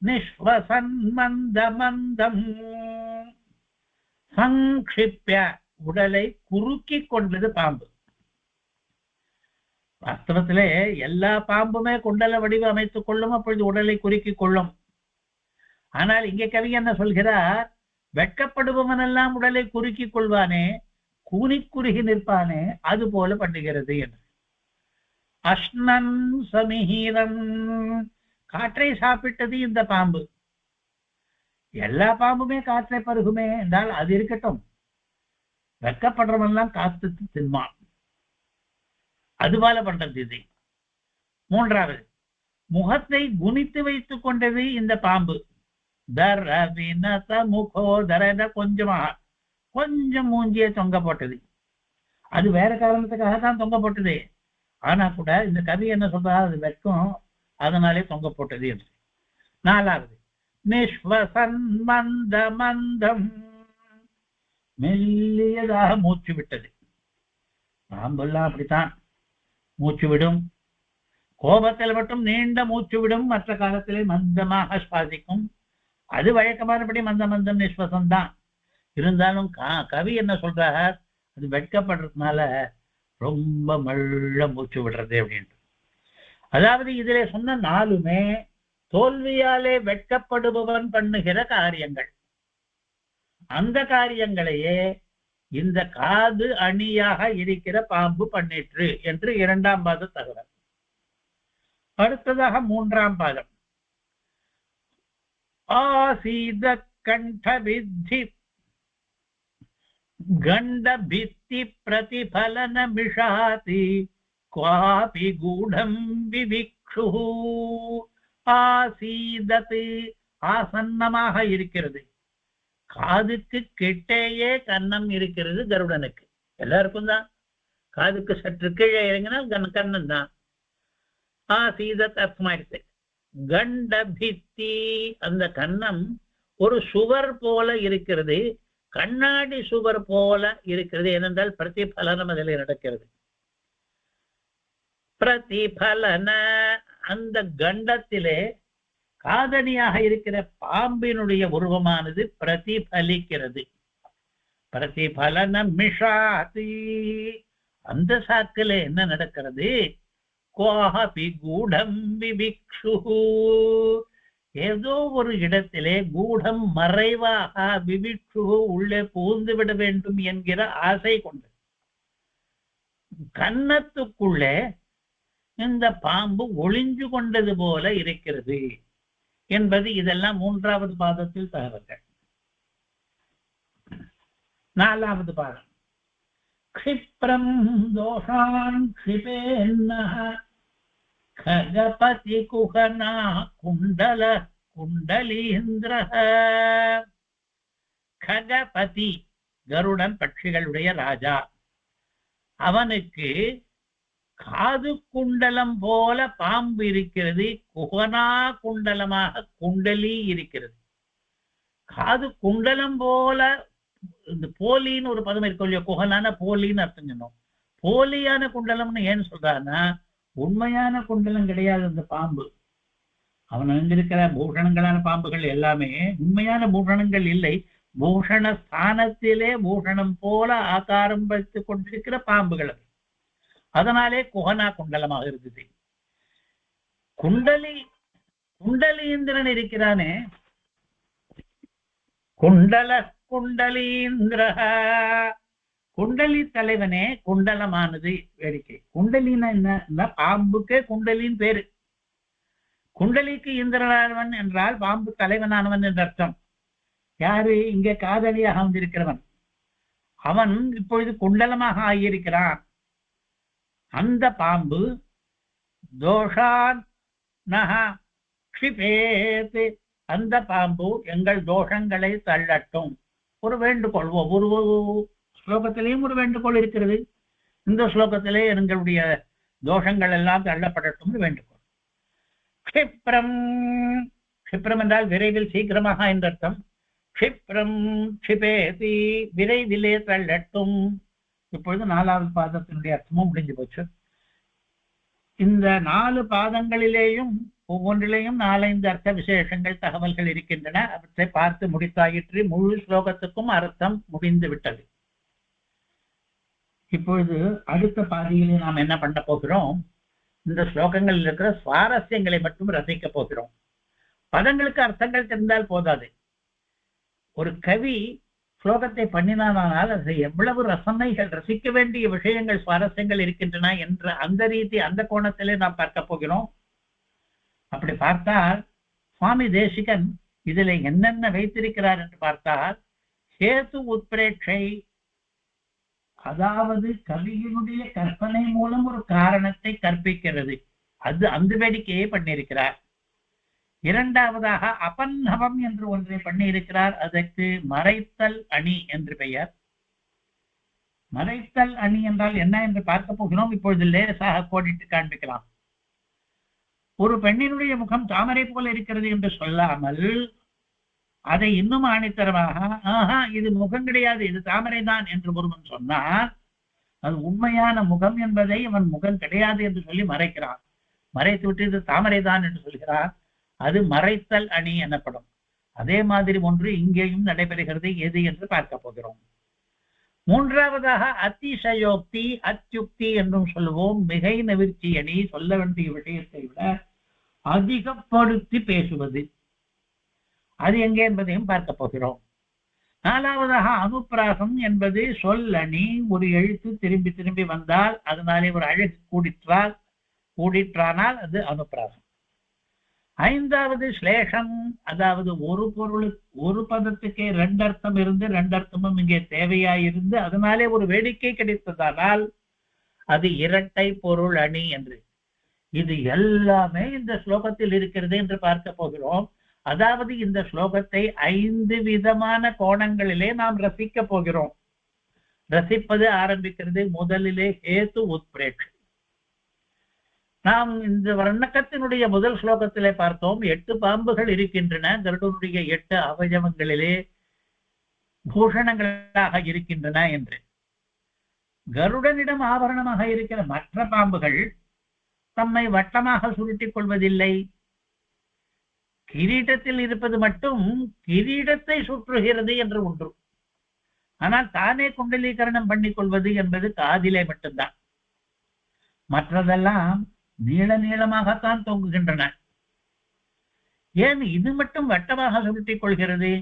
நிஷ்வசன் மந்த மந்தம். சங்கிப்ய, உடலை குறுக்கி கொண்டது பாம்பு. வாஸ்தவத்திலே எல்லா பாம்புமே குண்டல வடிவு அமைத்துக் கொள்ளும், அப்பொழுது உடலை குறுக்கிக் கொள்ளும். ஆனால் இங்கே கவி என்ன சொல்கிறார், வெட்கப்படுபவன் எல்லாம் உடலை குறுக்கிக் கொள்வானே, கூனி குறுகி நிற்பானே, அது போல பண்ணுகிறது என்று. அஷ்ணன் சமிஹீரம், காற்றை சாப்பிட்டது இந்த பாம்பு. எல்லா பாம்புமே காற்றை பருகுமே என்றால் அது இருக்கட்டும், வெட்கப்படுறவன் எல்லாம் காத்து தின்மான், அதுபோல பண்றது இது. 3வது, முகத்தை குனித்து வைத்துக் கொண்டது இந்த பாம்பு. தர வினத முகோ, தர கொஞ்சம் மூஞ்சியை தொங்க போட்டது. அது வேற காரணத்துக்காக தான் தொங்க போட்டது. ஆனா கூட இந்த கவி என்ன சொல்றாரு, அது வெட்கம், அதனாலே தொங்க போட்டது என்று. 4வது, நிஷ்வசன் மந்த மந்தம், மெல்லியதாக மூச்சு விட்டது. பாம்பெல்லாம் அப்படித்தான் மூச்சு விடும். கோபத்தில் மட்டும் நீண்ட மூச்சு விடும், மற்ற காலத்திலே மந்தமாக சுவாசிக்கும். அது வழக்கமானபடி மந்தம் நிஸ்வசம் தான். இருந்தாலும் கவி என்ன சொல்றார், அது வெட்கப்படுறதுனால ரொம்ப மெல்ல மூச்சு விடுறது அப்படின்ட்டு. அதாவது இதிலே சொன்ன 4மே தோல்வியாலே வெட்கப்படுபவன் பண்ணுகிற காரியங்கள். அந்த காரியங்களையே இந்த காது அணியாக இருக்கிற பாம்பு பண்ணிற்று என்று 2ஆம் பாத தகவல். அடுத்ததாக 3ஆம் பாதம். ஆசீத கண்ட வித்தி கண்ட பித்தி பிரதிபலன மிஷாதி குவாபி கூடம் விவிக்ஷு. ஆசீதத்து, ஆசன்னமாக இருக்கிறது. காதுக்கு கிட்டேயே கன்னம் இருக்கிறது கருடனுக்கு. எல்லாருக்கும் தான். காதுக்கு சற்று கீழே இறங்கினால் கண்ணன் தான். ஆசீதத் அர்த்தமாயிடுச்சு. கண்ட பித்தி, அந்த கன்னம் ஒரு சுவர் போல இருக்கிறது, கண்ணாடி சுவர் போல இருக்கிறது. ஏனென்றால் பிரதிபலனம் அதில் நடக்கிறது. பிரதிபலன, அந்த கண்டத்திலே காதணியாக இருக்கிற பாம்பினுடைய உருவமானது பிரதிபலிக்கிறது. பிரதிபலன மிஷாதி, அந்த சாக்கிலே என்ன நடக்கிறது, கோஹபி கூடம் விவிக்ஷு, ஏதோ ஒரு இடத்திலே கூடம் மறைவாக விவிக்ஷு உள்ளே புகுந்து விட வேண்டும் என்கிற ஆசை கொண்டு கன்னத்துக்குள்ளே இந்த பாம்பு ஒளிஞ்சு கொண்டது போல இருக்கிறது என்பது இதெல்லாம் மூன்றாவது பாதத்தில் தகவல்கள். நாலாவது பாதம் க்ஷிப்ரம் தோஷான் க்ஷிபேன்னஹ கஜபதி குஹனா குண்டல குண்டலீந்திரஹ. கஜபதி கருடன் பட்சிகளுடைய ராஜா, அவனுக்கு காது குண்டலம் போல பாம்பு இருக்கிறது, குஹனா குண்டலமாக குண்டலி இருக்கிறது. காது குண்டலம் போல இந்த போலின்னு ஒரு பதம் இருக்கும் இல்லையா, குஹனான போலின்னு அர்த்தம் சொன்னோம். போலியான குண்டலம்னு ஏன்னு சொல்றான்னா, உண்மையான குண்டலம் கிடையாது அந்த பாம்பு. அவன் அங்கிருக்கிற பூஷணங்களான பாம்புகள் எல்லாமே உண்மையான பூஷணங்கள் இல்லை, பூஷண ஸ்தானத்திலே பூஷணம் போல ஆகாரம் வைத்துக் கொண்டிருக்கிற பாம்புகள். அதனாலே குஹனா குண்டலமாக இருக்குது. குண்டலீந்திரன் இருக்கிறானே, குண்டல குண்டலீந்திர, குண்டலி தலைவனே குண்டலமானது. வேடிக்கை. குண்டலின்னா என்ன? பாம்புக்கே குண்டலின் பேரு. குண்டலிக்கு இந்திரனானவன் என்றால் பாம்பு தலைவனானவன் என்ற அர்த்தம். யாரு? இங்கே காதலியாக வந்திருக்கிறவன். அவன் இப்பொழுது குண்டலமாக ஆகியிருக்கிறான். அந்த பாம்பு தோஷான் நஹா க்ஷிபேத், அந்த பாம்பு எங்கள் தோஷங்களை தள்ளட்டும். ஒரு வேண்டுகோள், ஒவ்வொரு ஸ்லோகத்திலேயும் ஒரு வேண்டுகோள் இருக்கிறது. இந்த ஸ்லோகத்திலே எங்களுடைய தோஷங்கள் எல்லாம் தள்ளப்படட்டும் வேண்டுகோள். க்ஷிப்ரம், க்ஷிப்ரம் என்றால் விரைவில், சீக்கிரமாக என்ற அர்த்தம். க்ஷிப்ரம் க்ஷிபேதி, விரைவிலே தள்ளட்டும். இப்பொழுது நாலாவது பாதத்தினுடைய அர்த்தமும் முடிஞ்சு போச்சு. இந்த 4 பாதங்களிலேயும் ஒவ்வொன்றிலேயும் 4-5 அர்த்த விசேஷங்கள் தகவல்கள் இருக்கின்றன. அவற்றை பார்த்து முடித்தாயிற்று. முழு ஸ்லோகத்துக்கும் அர்த்தம் முடிந்து விட்டது. இப்பொழுது அடுத்த பாதியிலே நாம் என்ன பண்ண போகிறோம்? இந்த ஸ்லோகங்களில் இருக்கிற சுவாரஸ்யங்களை மட்டும் ரசிக்க போகிறோம். பதங்களுக்கு அர்த்தங்கள் தெரிந்தால் போதாது. ஒரு கவி ஸ்லோகத்தை பண்ணினானால் அது எவ்வளவு ரசனைகள், ரசிக்க வேண்டிய விஷயங்கள், சுவாரஸ்யங்கள் இருக்கின்றன என்ற அந்த ரீதி, அந்த கோணத்திலே நாம் பார்க்க போகிறோம். அப்படி பார்த்தால் சுவாமி தேசிகன் இதில் என்னென்ன வைத்திருக்கிறார் என்று பார்த்தால், சேது உத்பிரேட்சை, அதாவது கவியினுடைய கற்பனை மூலம் ஒரு காரணத்தை கற்பிக்கிறது, அது அந்த வேடிக்கையை பண்ணியிருக்கிறார். இரண்டாவதாக அபன்னவம் என்று ஒன்றை பண்ணியிருக்கிறார். அதற்கு மறைத்தல் அணி என்று பெயர். மறைத்தல் அணி என்றால் என்ன என்று பார்க்க போகிறோம். இப்பொழுது லேசாக கோடிட்டு காண்பிக்கலாம். ஒரு பெண்ணினுடைய முகம் தாமரை போல இருக்கிறது என்று சொல்லாமல் அதை இன்னும் ஆணித்தரமாக, இது முகம் கிடையாது, இது தாமரை தான் என்று ஒருவன் சொன்னால் அது உண்மையான முகம் என்பதை அவன் முகம் கிடையாது என்று சொல்லி மறைக்கிறான். மறைத்து விட்டு இது தாமரை தான் என்று சொல்கிறான். அது மறைத்தல் அணி எனப்படும். அதே மாதிரி ஒன்று இங்கேயும் நடைபெறுகிறது. எது என்று பார்க்க போகிறோம். மூன்றாவதாக அதிசயோக்தி, அத்யுக்தி என்றும் சொல்லுவோம். மிகை நவிர்ச்சி அணி, சொல்ல வேண்டிய விஷயத்தை விட அதிகப்படுத்தி பேசுவது, அது எங்கே என்பதையும் பார்க்க போகிறோம். நாலாவதாக அனுப்பிராசம் என்பது சொல் அணி. ஒரு எழுத்து திரும்பி திரும்பி வந்தால், அதனாலே ஒரு அழகு கூடிற்றானால் அது அனுப்பிராசம். ஐந்தாவது ஸ்லேஷம், அதாவது ஒரு பொருளுக்கு, ஒரு பதத்துக்கே 2 அர்த்தம் இருந்து 2 அர்த்தமும் இங்கே தேவையாயிருந்து அதனாலே ஒரு வேடிக்கை கிடைத்ததானால் அது இரட்டை பொருள் அணி என்று. இது எல்லாமே இந்த ஸ்லோகத்தில் இருக்கிறது என்று பார்க்க போகிறோம். அதாவது இந்த ஸ்லோகத்தை 5 விதமான கோணங்களிலே நாம் ரசிக்க போகிறோம். ரசிப்பது ஆரம்பிக்கிறது முதலிலே ஹேது உத்பிரேட்சை. நாம் இந்த வர்ணக்கத்தினுடைய முதல் ஸ்லோகத்திலே பார்த்தோம், 8 பாம்புகள் இருக்கின்றன. கருடனுடைய 8 அவயவங்களிலே பூஷணங்களாக இருக்கின்றன என்று. கருடனிடம் ஆபரணமாக இருக்கிற மற்ற பாம்புகள் தம்மை வட்டமாக சுருட்டிக் கொள்வதில்லை. கிரீடத்தில் இருப்பது மட்டும் கிரீடத்தை சுற்றுகிறது என்று ஒன்று. ஆனால் தானே குண்டலீகரணம் பண்ணிக் கொள்வது என்பது காதிலே மட்டும்தான். மற்றதெல்லாம் நீள நீளமாகத்தான் தொங்குகின்றன. ஏன் இது மட்டும் வட்டமாக சுருட்டிக் கொள்கிறது?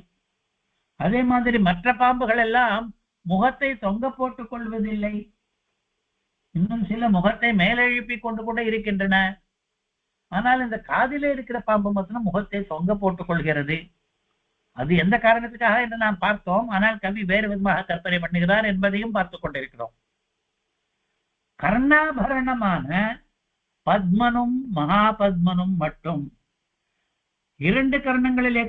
அதே மாதிரி மற்ற பாம்புகள் எல்லாம் முகத்தை தொங்க போட்டுக் கொள்வதில்லை. இன்னும் சில முகத்தை மேலெழுப்பி கொண்டு கூட இருக்கின்றன. ஆனால் இந்த காதிலே இருக்கிற பாம்பு மாத்திரம் முகத்தை தொங்க போட்டுக் கொள்கிறது. அது எந்த காரணத்துக்காக என்று நாம் பார்த்தோம். ஆனால் கவி வேறு விதமாக கற்பனை பண்ணுகிறார் என்பதையும் பார்த்துக் கொண்டிருக்கிறோம். கர்ணாபரணமான பத்மனும் மகாபத்மனும் மட்டும் இரண்டு கர்ணங்களிலே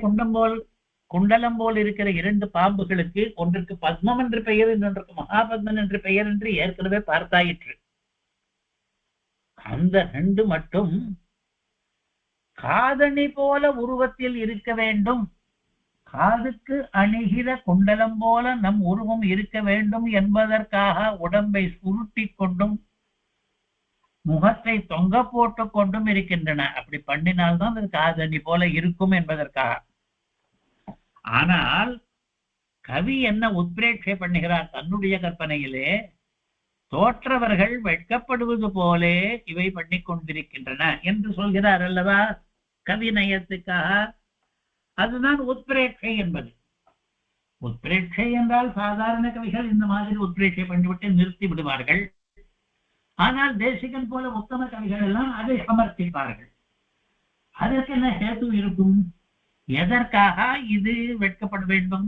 குண்டலம் போல் இருக்கிற இரண்டு பாம்புகளுக்கு ஒன்றுக்கு பத்மம் என்று பெயர், இன்னொன்றுக்கு மகாபத்மன் என்று பெயர் என்று ஏற்கனவே பார்த்தாயிற்று. அந்த ரெண்டு மட்டும் காதணி போல உருவத்தில் இருக்க வேண்டும், காதுக்கு அணிகிற குண்டலம் போல நம் உருவம் இருக்க வேண்டும் என்பதற்காக உடம்பை சுருட்டி கொண்டும் முகத்தை தொங்க போட்டு கொண்டும் இருக்கின்றன. அப்படி பண்ணினால்தான் அது காதணி போல இருக்கும் என்பதற்காக. ஆனால் கவி என்ன உத்பிரேட்சை பண்ணுகிறார் தன்னுடைய கற்பனையிலே, தோற்றவர்கள் வெட்கப்படுவது போலே இவை பண்ணி கொண்டிருக்கின்றன என்று சொல்கிறார் அல்லவா கவி நயத்துக்காக. அதுதான் உத்பிரேட்சை என்பது. உத்பிரேட்சை என்றால் சாதாரண கவிகள் இந்த மாதிரி உத்பிரேட்சை பண்ணிவிட்டு நிறுத்தி விடுவார்கள். ஆனால் தேசிகன் போல உத்தம கவிகள் எல்லாம் அதை சமர்ப்பிப்பார்கள். அதற்கு என்ன ஹேது இருக்கும்? எதற்காக இது வெட்கப்பட வேண்டும்?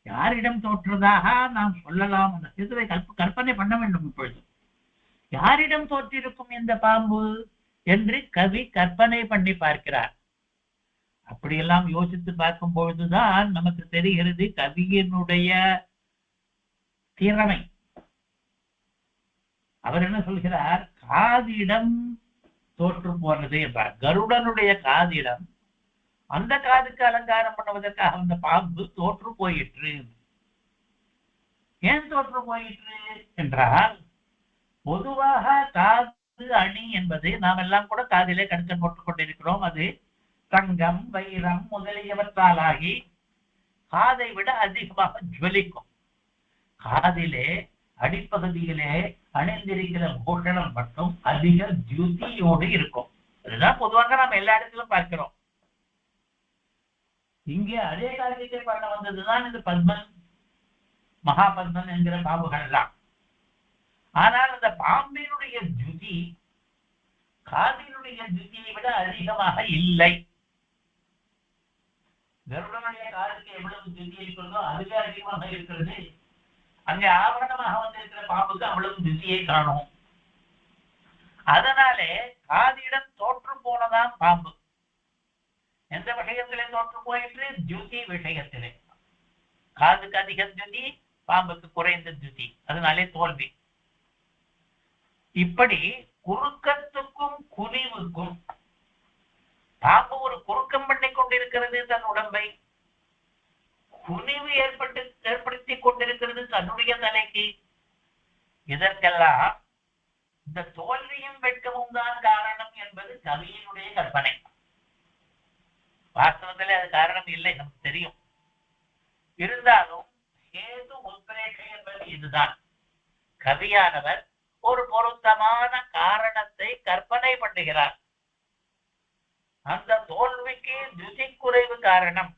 யாரிடம் தோற்றதாக நாம் சொல்லலாம்? அந்த ஹேதுவை கற்பனை பண்ண வேண்டும். இப்பொழுது யாரிடம் தோற்றிருக்கும் இந்த பாம்பு என்று கவி கற்பனை பண்ணி பார்க்கிறார். அப்படியெல்லாம் யோசித்து பார்க்கும் பொழுதுதான் நமக்கு தெரிகிறது கவியினுடைய திறமை. அவர் என்ன சொல்கிறார்? காதிடம் தோற்று போனது என்றார். கருடனுடைய காதிடம், அந்த காதுக்கு அலங்காரம் பண்ணுவதற்காக அந்த பாம்பு தோற்று போயிற்று. ஏன் தோற்று போயிற்று என்றால், பொதுவாக காது அணி என்பது நாம் எல்லாம் கூட காதிலே கடுக்கன் போட்டுக் கொண்டிருக்கிறோம். அது தங்கம், வைரம் முதலியவற்றாலாகி காதை விட அதிகமாக ஜுவலிக்கும். காதிலே அடிப்பகுதியிலே அணிந்திருக்கிற பூஷணம் மட்டும் அதிக ஜுதியோடு இருக்கும். அதுதான் பொதுவாக நாம் எல்லா இடத்திலும் பார்க்கிறோம். இங்கே அதே காரியத்தை பண்ண வந்ததுதான் இந்த பத்மன் மகாபத்மன் என்கிற பாம்புகள் எல்லாம். ஆனால் அந்த பாம்பினுடைய ஜுதி காதினுடைய ஜுதியை விட அதிகமாக இல்லை. கருடனுடைய காதுக்கு எவ்வளவு ஜுதி இருக்கிறதோ அதுவே அதிகமாக இருக்கிறது. அங்கே ஆவரணமாக வந்திருக்கிற பாம்புக்கு அவ்வளவு ஜுதியை காணும். அதனாலே காதிடம் தோற்று போனதான் பாம்பு. எந்த விஷயத்திலே தோற்று போயிற்று? ஜுதி விஷயத்திலே. காதுக்கு அதிக ஜுதி, பாம்புக்கு குறைந்த ஜுதி, அதனாலே தோல்வி. இப்படி குறுக்கத்துக்கும் குனிவுக்கும் பாம்பு ஒரு குறுக்கம் பண்ணி கொண்டிருக்கிறது தன் உடம்பை, குனிவு ஏற்படுத்தி கொண்டிருக்கிறது தன்னுடைய தலைக்கு. இதற்கெல்லாம் இந்த தோல்வியும் வெட்கமும் தான் காரணம் என்பது கவியினுடைய கற்பனை. வாஸ்தவத்தில் அது காரணம் இல்லை, நமக்கு தெரியும். இருந்தாலும் ஹேது உத்பிரேட்சை என்பது இதுதான். கவியானவர் ஒரு பொருத்தமான காரணத்தை கற்பனை பண்ணுகிறார். அந்த தோல்விக்கு ஜுதி குறைவு காரணம்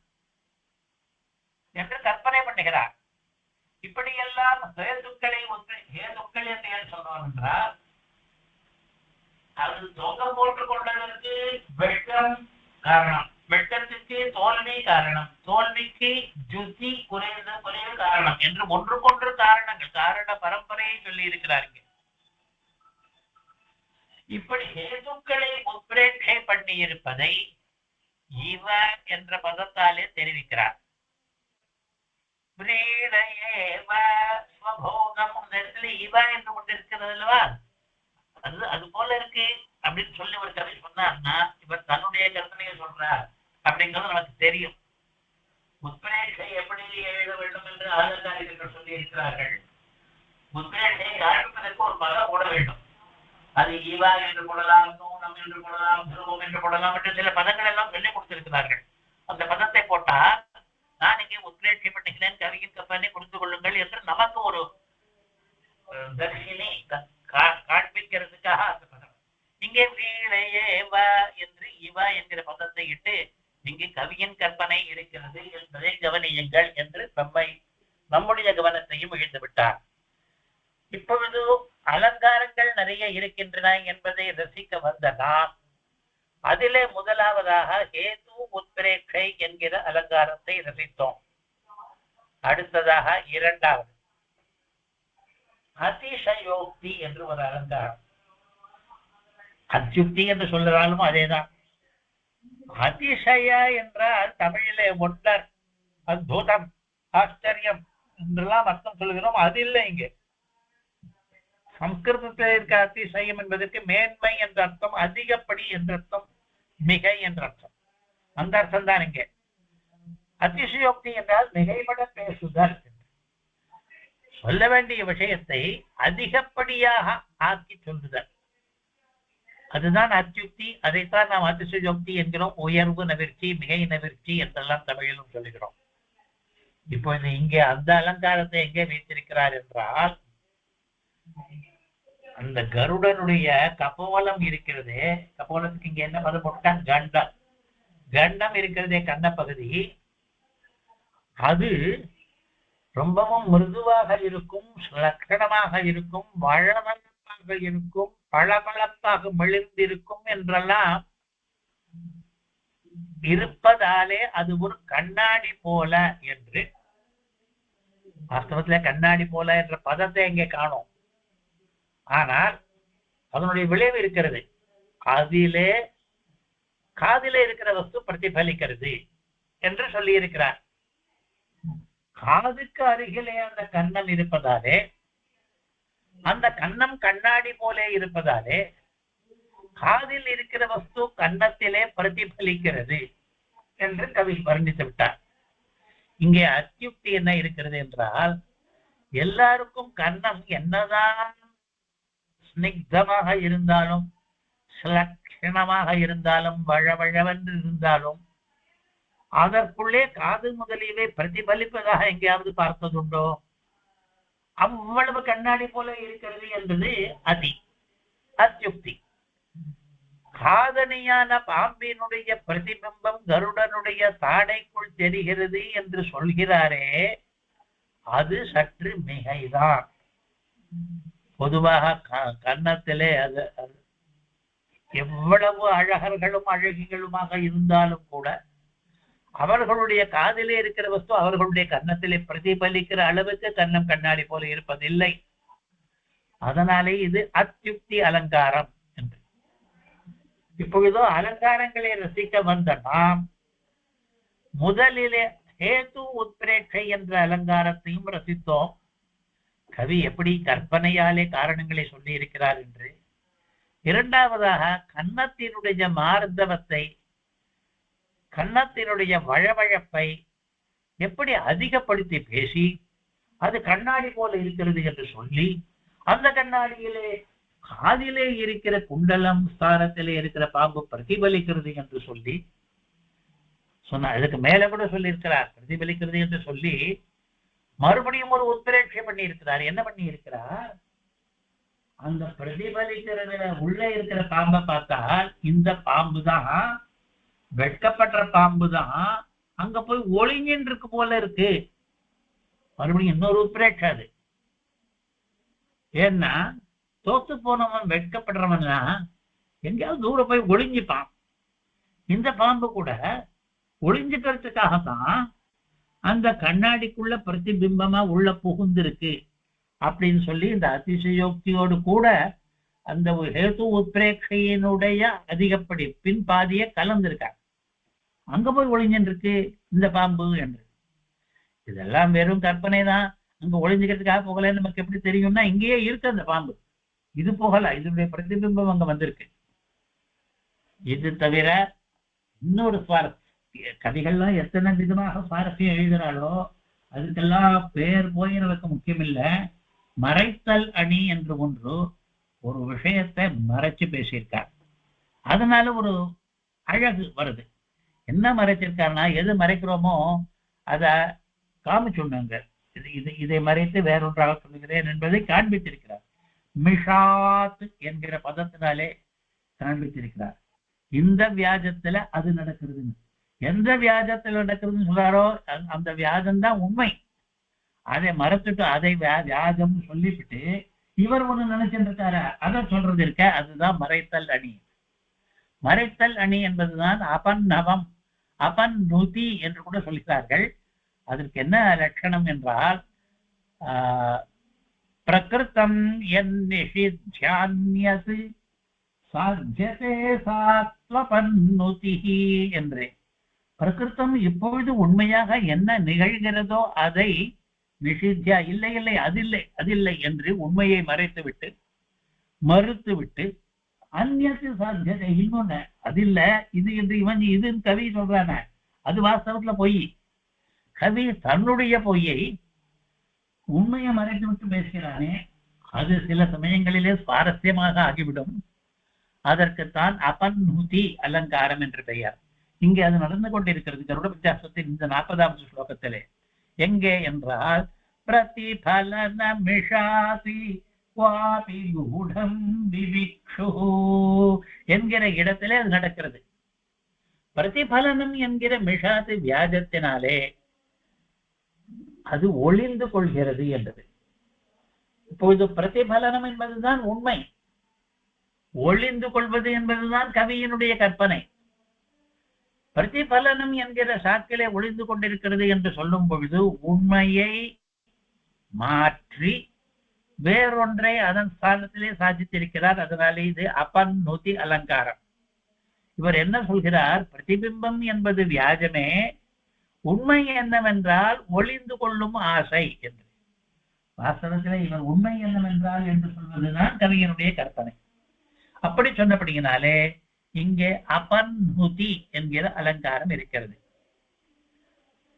என்று கற்பனை பண்ணுகிறார். இப்படியெல்லாம் ஹேதுக்கள் என்று ஏன் சொன்னோம் என்றால், அது தொகை போட்டுக் கொண்டதற்கு வெட்கம் காரணம், வெட்கத்துக்கு தோல்வி காரணம், தோல்விக்கு ஜுதி குறைவு காரணம் என்று ஒன்றுக்கொன்று காரணங்கள், காரண பரம்பரையை சொல்லி இருக்கிறார்கள். இப்படி ஹேதுக்களை உத்பிரேட்சை பண்ணி இருப்பதை இவ என்ற பதத்தாலே தெரிவிக்கிறார். இவ என்று கொண்டு இருக்கிறது அல்லவா, அது போல இருக்கு அப்படின்னு சொல்லி ஒரு கவி சொன்னார்னா இவர் தன்னுடைய கற்பனையை சொல்றார் அப்படிங்கிறது நமக்கு தெரியும். உத்பிரேட்சை எப்படி எழுத வேண்டும் என்று ஆதரவாளர்கள் சொல்லி இருக்கிறார்கள். உத்பிரேட்சை காண்பிப்பதற்கு ஒரு பதம் போட வேண்டும். அது ஈவா என்று போடலாம், நூனம் என்று போடலாம், துருவம் என்று போடலாம் என்று சில பதங்கள் எல்லாம் சொல்லிக் கொடுத்திருக்கிறார்கள். அந்த பதத்தை போட்டா நான் இங்கே உத்பிரேட்சை பண்ணுகிறேன், கவியின் கற்பனை கொடுத்து கொள்ளுங்கள் என்று நமக்கு ஒரு தர்ஷினி காண்பிக்கிறதுக்காக அந்த பதம். இங்கே வீழையேவா என்று இவா என்கிற பதத்தை இட்டு இங்கே கவியின் கற்பனை இருக்கிறது என்பதை கவனியுங்கள் என்று நம்முடைய கவனத்தையும் இழுந்து விட்டார். இப்பொழுது அலங்காரங்கள் நிறைய இருக்கின்றன என்பதை ரசிக்க வந்த நாம் அதிலே முதலாவதாக ஹேது உத்பிரேட்சை என்கிற அலங்காரத்தை ரசித்தோம். அடுத்ததாக இரண்டாவது அதிசயோக்தி என்று ஒரு அலங்காரம். அத்யுக்தி என்று சொல்றாலும் அதேதான். அதிசய என்றால் தமிழிலே ஒன்றர், அத்புதம், ஆச்சரியம் என்றெல்லாம் அர்த்தம் சொல்கிறோம். அது இல்லை இங்கே. சம்ஸ்கிருதத்தில் இருக்க அதிசயம் என்பதற்கு மேன்மை என்ற அர்த்தம், அதிகப்படி என்ற அர்த்தம், மிகை என்ற அர்த்தம். அந்த அர்த்தம் தான் இங்கே. அதிசயோக்தி என்றால் மிகைபட பேசுதல், சொல்ல வேண்டிய விஷயத்தை அதிகப்படியாக ஆக்கி சொல்லுதல், அதுதான் அத்யுக்தி. அதைத்தான் நாம் அதிசயோக்தி என்கிறோம். உயர்வு நவிர்ச்சி, மிகை நவிர்ச்சி என்றெல்லாம் தமிழிலும் சொல்லுகிறோம். இப்போ இங்கே அந்த அலங்காரத்தை எங்கே வைத்திருக்கிறார் என்றால், அந்த கருடனுடைய கபோலம் இருக்கிறதே, கபோலத்துக்கு இங்க என்ன பதம் போட்டான்? கண்டம். கண்டம் இருக்கிறதே கண்ண பகுதி, அது ரொம்பவும் மிருதுவாக இருக்கும், லட்சணமாக இருக்கும், வழவழப்பாக இருக்கும், பளபளப்பாக மெளிர்ந்திருக்கும் என்றெல்லாம் இருப்பதாலே அது ஒரு கண்ணாடி போல என்று. வாஸ்தவத்துல கண்ணாடி போல என்ற பதத்தை இங்கே காணோம். ஆனால் அதனுடைய விளைவு இருக்கிறது. அதிலே காதிலே இருக்கிற வஸ்து பிரதிபலிக்கிறது என்று சொல்லி இருக்கிறார். காதுக்கு அருகிலே அந்த கண்ணம் இருப்பதாலே, அந்த கண்ணம் கண்ணாடி போலே இருப்பதாலே காதில் இருக்கிற வஸ்து கன்னத்திலே பிரதிபலிக்கிறது என்று கவி வர்ணித்து விட்டார். இங்கே அத்யுக்தி என்ன இருக்கிறது என்றால், எல்லாருக்கும் கன்னம் என்னதான் ஸ்னிக்தமாக இருந்தாலும், லட்சணமாக இருந்தாலும், வழவழவென்று இருந்தாலும், அதற்குள்ளே காது முதலியவை பிரதிபலிப்பதாக எங்கேயாவது பார்த்ததுண்டோ? அவ்வளவு கண்ணாடி போல இருக்கிறது என்பது அத்யுக்தி. காதணியான பாம்பினுடைய பிரதிபிம்பம் கருடனுடைய தாடைக்குள் தெரிகிறது என்று சொல்கிறாரே, அது சற்று மிகைதான். பொதுவாக கன்னத்திலே அது எவ்வளவு அழகர்களும் அழகிகளுமாக இருந்தாலும் கூட அவர்களுடைய காதிலே இருக்கிற வஸ்து அவர்களுடைய கன்னத்திலே பிரதிபலிக்கிற அளவுக்கு கன்னம் கண்ணாடி போல இருப்பதில்லை. அதனாலே இது அத்யுக்தி அலங்காரம் என்று. இப்பொழுதோ அலங்காரங்களை ரசிக்க வந்த நாம் முதலிலே ஹேது உத்பிரேட்சை என்ற அலங்காரத்தையும் ரசித்தோம். கவி எப்படி கற்பனையாலே காரணங்களை சொல்லி இருக்கிறார் என்று. இரண்டாவதாக கன்னத்தினுடைய மார்தவத்தை, கன்னத்தினுடைய வழவழப்பை எப்படி அதிகப்படுத்தி பேசி அது கண்ணாடி போல இருக்கிறது என்று சொல்லி, அந்த கண்ணாடியிலே காதிலே இருக்கிற குண்டலம் ஸ்தானத்திலே இருக்கிற பாம்பு பிரதிபலிக்கிறது என்று சொல்லி சொன்ன. அதுக்கு மேல கூட சொல்லி இருக்கிறார், பிரதிபலிக்கிறது என்று சொல்லி மறுபடியும் ஒரு உத்பிரேட்சை பண்ணி இருக்கிறார். என்ன பண்ணி இருக்கிறார்? அந்த பிரதிபலிக்கிறதுல உள்ளே இருக்கிற பாம்பை பார்த்தால் இந்த பாம்பு தான், வெட்கப்பட்ட பாம்பு தான் அங்க போய் ஒளிஞ்சின்னு இருக்கு போல இருக்கு. மறுபடியும் இன்னொரு உத்பிரேட்சை அது. ஏன்னா தோத்து போனவன் வெட்கப்படுறவன்னா எங்கேயாவது தூரம் போய் ஒளிஞ்சிப்பான். இந்த பாம்பு கூட ஒளிஞ்சுக்கிறதுக்காகத்தான் அந்த கண்ணாடிக்குள்ள பிரதிபிம்பமா உள்ள புகுந்திருக்கு அப்படின்னு சொல்லி இந்த அதிசயோக்தியோடு கூட அந்த ஹேது உத்பிரேட்சையினுடைய அதிகப்படி பின்பாதிய கலந்திருக்காங்க. அங்க போய் ஒளிஞ்சின்னு இருக்கு இந்த பாம்பு என்று. இதெல்லாம் வெறும் கற்பனை தான். அங்க ஒளிஞ்சுக்கிறதுக்காக போகல. நமக்கு எப்படி தெரியும்னா இங்கேயே இருக்கு அந்த பாம்பு, இது போகல, இதனுடைய பிரதிபிம்பம் அங்க வந்திருக்கு. இது தவிர இன்னொரு சுவாரஸ்யம், கதைகள்லாம் எத்தனை விதமாக சுவாரஸ்யம் எழுதுறாளோ அதுக்கெல்லாம் பேர் போய் நமக்கு முக்கியம் இல்லை. மறைத்தல் அணி என்று ஒன்று ஒரு விஷயத்தை மறைச்சு பேசியிருக்கார். அதனால ஒரு அழகு வருது. என்ன மறைச்சிருக்காருன்னா, எது மறைக்கிறோமோ அதை காமிச்சுடுங்க. இதை மறைத்து வேறொன்றாக சொல்லுகிறேன் என்பதை காண்பித்திருக்கிறார். மிஷாத் என்கிற பதத்தினாலே காண்பித்திருக்கிறார். இந்த வியாஜத்துல அது நடக்கிறது. எந்த வியாஜத்துல நடக்கிறதுன்னு சொல்றாரோ அந்த வியாஜம் தான் உண்மை. அதை மறைச்சிட்டு அதை வியாஜம் சொல்லிவிட்டு இவர் ஒண்ணு நினைச்சுட்டு இருக்காரு, அதை சொல்றது இருக்க, அதுதான் மறைத்தல் அணி. மறைத்தல் அணி என்பதுதான் அபநவம், அபநுதி என்று கூட சொல்கிறார்கள். அதற்கு என்ன லட்சணம் என்றால் பிரகிருதம் என்னிஷித்யான்யது சாத்யதே சாத்வபன்னுதிஹி என்றே. பிரகிருத்தம் இப்பொழுது உண்மையாக என்ன நிகழ்கிறதோ அதை நிஷித்யா இல்லை இல்லை அதில்லை என்று உண்மையை மறுத்துவிட்டு அந்நியத்து சாத்தியதை இன்னொன்னு அதில்ல இது என்று இவன் இது கவி சொல்றான அது வாஸ்தவத்துல பொய். கவி தன்னுடைய பொய்யை உண்மையை மறைத்து விட்டு பேசுகிறானே அது சில சமயங்களிலே சுவாரஸ்யமாக ஆகிவிடும். அதற்குத்தான் அபநுதி அலங்காரம் என்று பெயர். இங்கே அது நடந்து கொண்டிருக்கிறது கருட பஞ்சாசத்தின் இந்த 40வது ஸ்லோகத்திலே. எங்கே என்றால் பிரதிபலன மிஷாதி வாபி குடம் விவிக்ஷு என்கிற இடத்திலே அது நடக்கிறது. பிரதிபலனம் என்கிற மிஷாதி வியாஜத்தினாலே அது ஒளிந்து கொள்கிறது என்றது. இப்பொழுது பிரதிபலனம் என்பதுதான் உண்மை, ஒளிந்து கொள்வது என்பதுதான் கவியினுடைய கற்பனை. பிரதிபலனம் என்கிற சாக்கிலே ஒளிந்து கொண்டிருக்கிறது என்று சொல்லும் பொழுது உண்மையை மாற்றி வேறொன்றை அதன் ஸ்தானத்திலே சாதித்திருக்கிறார். அதனாலே இது அபநுதி அலங்காரம். இவர் என்ன சொல்கிறார்? பிரதிபிம்பம் என்பது வியாஜமே, உண்மை என்னவென்றால் ஒளிந்து கொள்ளும் ஆசை என்று. வாஸ்தவத்திலே இவர் உண்மை என்னவென்றால் என்று சொல்வதுதான் கவியனுடைய கற்பனை. அப்படி சொன்னபடியினாலே இங்கே அபநுதி என்கிற அலங்காரம் இருக்கிறது.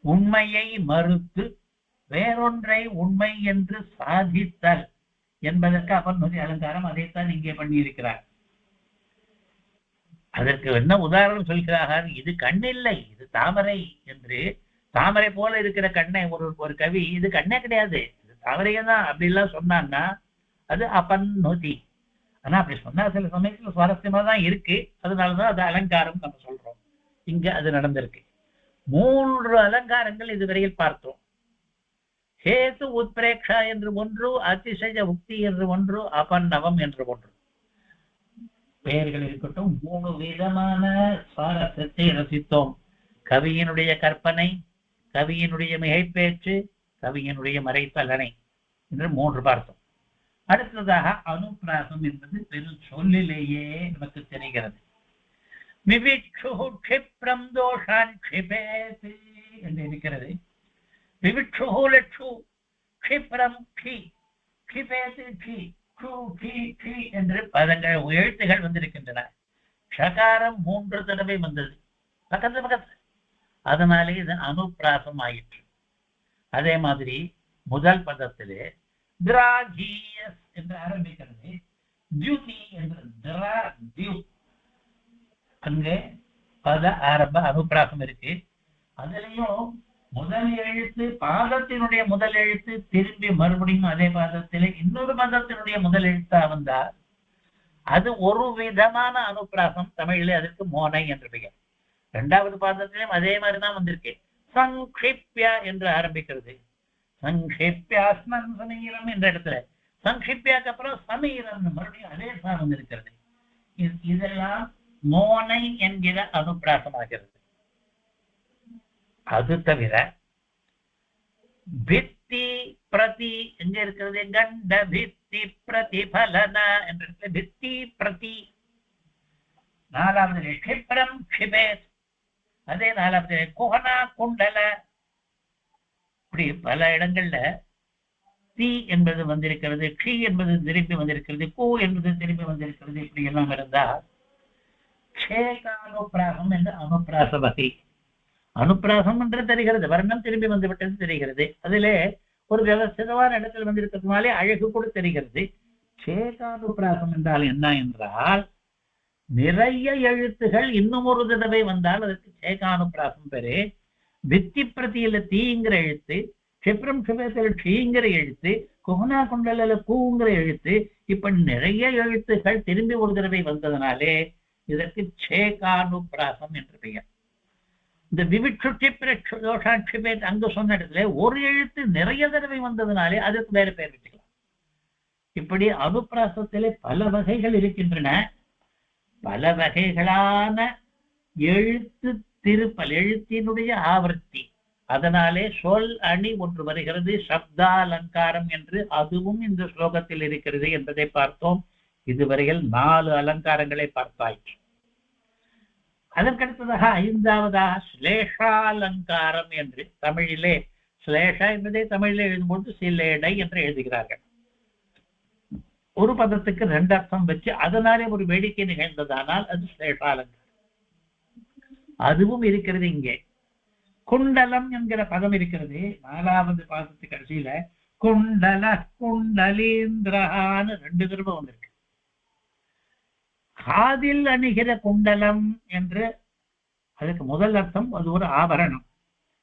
உண்மையை மறுத்து வேறொன்றை உண்மை என்று சாதித்தல் என்பதற்கு அபநுதி அலங்காரம். அதைத்தான் இங்கே பண்ணியிருக்கிறார். அதற்கு என்ன உதாரணம் சொல்கிறார்கள்? இது கண்ணில்லை, இது தாமரை என்று. தாமரை போல இருக்கிற கண்ணை ஒரு கவி இது கண்ணே கிடையாது, இது தாமரையே தான் அப்படிலாம் சொன்னான்னா அது அபநுதி. ஆனா அப்படி சொன்னா சில சமயத்துல சுவாரஸ்யமா தான் இருக்கு. அதனாலதான் அது அலங்காரம் நம்ம சொல்றோம். இங்க அது நடந்திருக்கு. 3 அலங்காரங்கள் இதுவரையில் பார்த்தோம். ஹேது உத்பிரேக்ஷா என்று ஒன்று, அதிசய உக்தி என்று ஒன்று, அபநவம் என்று ஒன்று. பெயர்கள் இருக்கட்டும். 3 விதமான சுவாரஸ்யத்தை ரசித்தோம். கவியினுடைய கற்பனை, கவியினுடைய மிகைப்பேச்சு, கவியினுடைய மறைத்தலனை என்று 3 பார்த்தோம். அடுத்ததாக அனுப்பிராசம் என்பது பெரும் சொல்லிலேயே நமக்கு தெரிகிறது. விவிக்ஷு க்ஷிப்ரம் தோஷான் க்ஷிபேத் என்று இருக்கிறது. விவிக்ஷு லட்சு க்ஷிப்ரம் க்ஷி க்ஷிபேத் க்ஷி க்ஷு க்ஷி க்ஷி என்று பதங்கள் எழுத்துகள் வந்திருக்கின்றன. ஷகாரம் 3 தடவை வந்தது பக்கத்து. அதனாலே இது அனுப்பிராசம் ஆயிற்று. அதே மாதிரி முதல் பதத்திலே திராகீயஸ் என்று ஆரம்பிக்கிறது. தியுதி என்று அங்கே பத ஆரம்ப அனுப்பிராசம் இருக்கு. அதுலயும் முதல் எழுத்து பாதத்தினுடைய முதல் எழுத்து திரும்பி மறுபடியும் அதே பாதத்திலே இன்னொரு பாதத்தினுடைய முதல் எழுத்தா வந்தா அது ஒரு விதமான அனுப்பிராசம். தமிழிலே அதற்கு மோனை என்று பெயர். 2வது பாதத்திலும் அதே மாதிரிதான் வந்திருக்கு. சங்கிப்யா என்று ஆரம்பிக்கிறது. சங்கிப்யாஸ்மன் சமீரம் என்ற இடத்துல சங்கிப்யாக்கு அப்புறம் சமீரம் மறுபடியும் அதே சாரம் இருக்கிறது. இதெல்லாம் மோனை என்கிற அனுப்பிராசமாகிறது. அது தவிர பித்தி பிரதி எங்க இருக்கிறது? கண்ட பித்தி பிரதிபலன என்ற இடத்துல பித்தி பிரதி. 4வது க்ஷிப்ரம் க்ஷிபேத். அதே 4வது குஹனா குண்டல. இப்படி பல இடங்கள்ல தி என்பது வந்திருக்கிறது, க்ஷி என்பது திரும்பி வந்திருக்கிறது, கு என்பது திரும்பி வந்திருக்கிறது. இப்படி எல்லாம் இருந்தா அனுப்பிராசம் என்ற அனுப்பிராச வகை. அனுப்பிராசம் என்று தெரிகிறது, வர்ணம் திரும்பி வந்து விட்டது தெரிகிறது. அதிலே ஒரு விவசிதமான இடத்தில் வந்திருக்கிறதுனாலே அழகு கூட தெரிகிறது. சேகானுப்பிராசம் என்றால் என்ன என்றால் நிறைய எழுத்துகள் இன்னும் ஒரு தடவை வந்தால் அதற்கு சேகானுப்பிராசம் பேரு. வித்தி பிரதியில தீங்கிற எழுத்து, க்ஷிப்ரம் க்ஷிபேத்தில் ஷீங்கிற எழுத்து, குஹனா குண்டல கூங்கிற எழுத்து, இப்ப நிறைய எழுத்துகள் திரும்பி ஒரு தடவை வந்ததனாலே இதற்கு சேகானுப்பிராசம் என்று பெயர். இந்த விவிட்சுட்சிபேத் அங்கு சொன்ன இடத்துல ஒரு எழுத்து நிறைய தடவை வந்ததுனாலே அதற்கு வேற பெயர் வச்சுக்கலாம். இப்படி அனுப்பிராசத்திலே பல வகைகள் இருக்கின்றன. பல வகைகளான எழுத்து திருப்பல், எழுத்தினுடைய ஆவர்த்தி. அதனாலே சொல் அணி ஒன்று வருகிறது, சப்தாலங்காரம் என்று, அதுவும் இந்த ஸ்லோகத்தில் இருக்கிறது என்பதை பார்த்தோம். இதுவரையில் 4 அலங்காரங்களை பார்த்தாயிற்று. அதற்கடுத்ததாக 5வதாக ஸ்லேஷாலங்காரம் என்று, தமிழிலே ஸ்லேஷா என்பதை தமிழிலே எழுதும்போது சிலேடை என்று எழுதுகிறார்கள். ஒரு பதத்துக்கு 2 அர்த்தம் வச்சு அதனாலே ஒரு வேடிக்கை நிகழ்ந்ததானால் அது ஸ்லேஷாலங்காரம். அதுவும் இருக்கிறது இங்கே. குண்டலம் என்கிற பதம் இருக்கிறது 4வது பாதத்துக்கு கடைசியில. குண்டல குண்டலீந்திரஹான்னு 2 தடவை வந்திருக்கு. காதில் அணிகிற குண்டலம் என்று அதுக்கு முதல் அர்த்தம் அது ஒரு ஆபரணம்.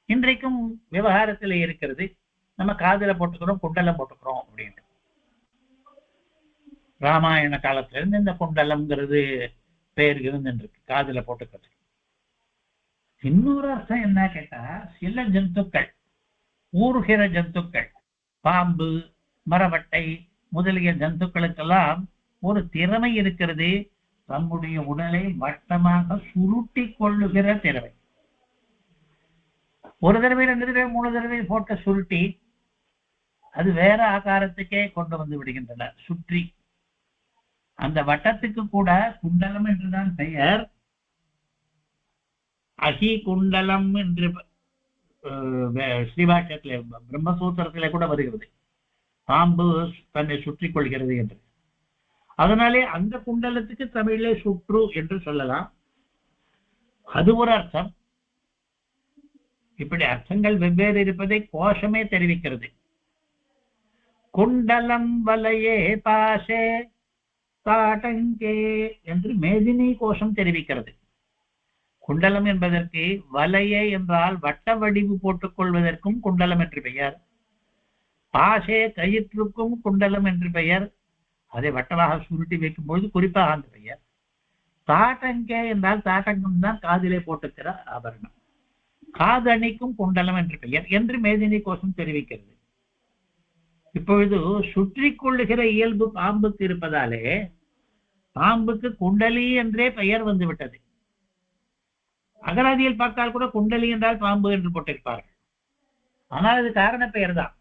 இன்றைக்கும் விவகாரத்தில் இருக்கிறது, நம்ம காதில போட்டுக்கிறோம், குண்டலம் போட்டுக்கிறோம் அப்படின்னு. ராமாயண காலத்துல இருந்து இந்த குண்டலம்ங்கிறது பெயர் இருந்துருக்கு, காதில போட்டுக்கிறது. இன்னொரு அர்த்தம் என்ன கேட்டா, சில ஜந்துக்கள், ஊறுகிற ஜந்துக்கள், பாம்பு, மரவட்டை முதலிய ஜந்துக்களுக்கெல்லாம் ஒரு திறமை இருக்கிறது, தம்முடைய உடலை வட்டமாக சுருட்டி கொள்ளுகிற திறமை. ஒரு தடவை 2 தடவை 3 தடவை போட்ட சுருட்டி அது வேற ஆகாரத்துக்கே கொண்டு வந்து விடுகின்றன சுற்றி. அந்த வட்டத்துக்கு கூட குண்டலம் என்றுதான் பெயர். அஹி குண்டலம் என்று ஸ்ரீபாஷ்யத்திலே பிரம்மசூத்திரத்திலே கூட வருகிறது, பாம்பு தன்னை சுற்றி கொள்கிறது என்று. அதனாலே அந்த குண்டலத்துக்கு தமிழிலே சுற்று என்று சொல்லலாம். அது ஒரு அர்த்தம். இப்படி அர்த்தங்கள் வெவ்வேறு இருப்பதை கோஷமே தெரிவிக்கிறது. குண்டலம் வலையே பாசே தாட்டங்கே என்று மேதினி கோஷம் தெரிவிக்கிறது. குண்டலம் என்பதற்கு வலையே என்றால் வட்ட வடிவு போட்டுக் கொள்வதற்கும் குண்டலம் என்று பெயர். பாசே கயிற்றுக்கும் குண்டலம் என்று பெயர். அதை வட்டமாக சுருட்டி வைக்கும் பொழுது குறிப்பாக அந்த பெயர். தாட்டங்கே என்றால் தாட்டங்கம் தான் காதிலே போட்டுக்கிற ஆபரணம். காதணிக்கும் குண்டலம் என்று பெயர் என்று மேதினி கோஷம் தெரிவிக்கிறது. இப்பொழுது சுற்றி கொள்ளுகிற இயல்பு பாம்புக்கு இருப்பதாலே பாம்புக்கு குண்டலி என்றே பெயர் வந்து விட்டது. அகராதியில் பார்த்தால் கூட குண்டலி என்றால் பாம்பு என்று போட்டிருப்பார்கள். ஆனால் அது காரண பெயர் தான்.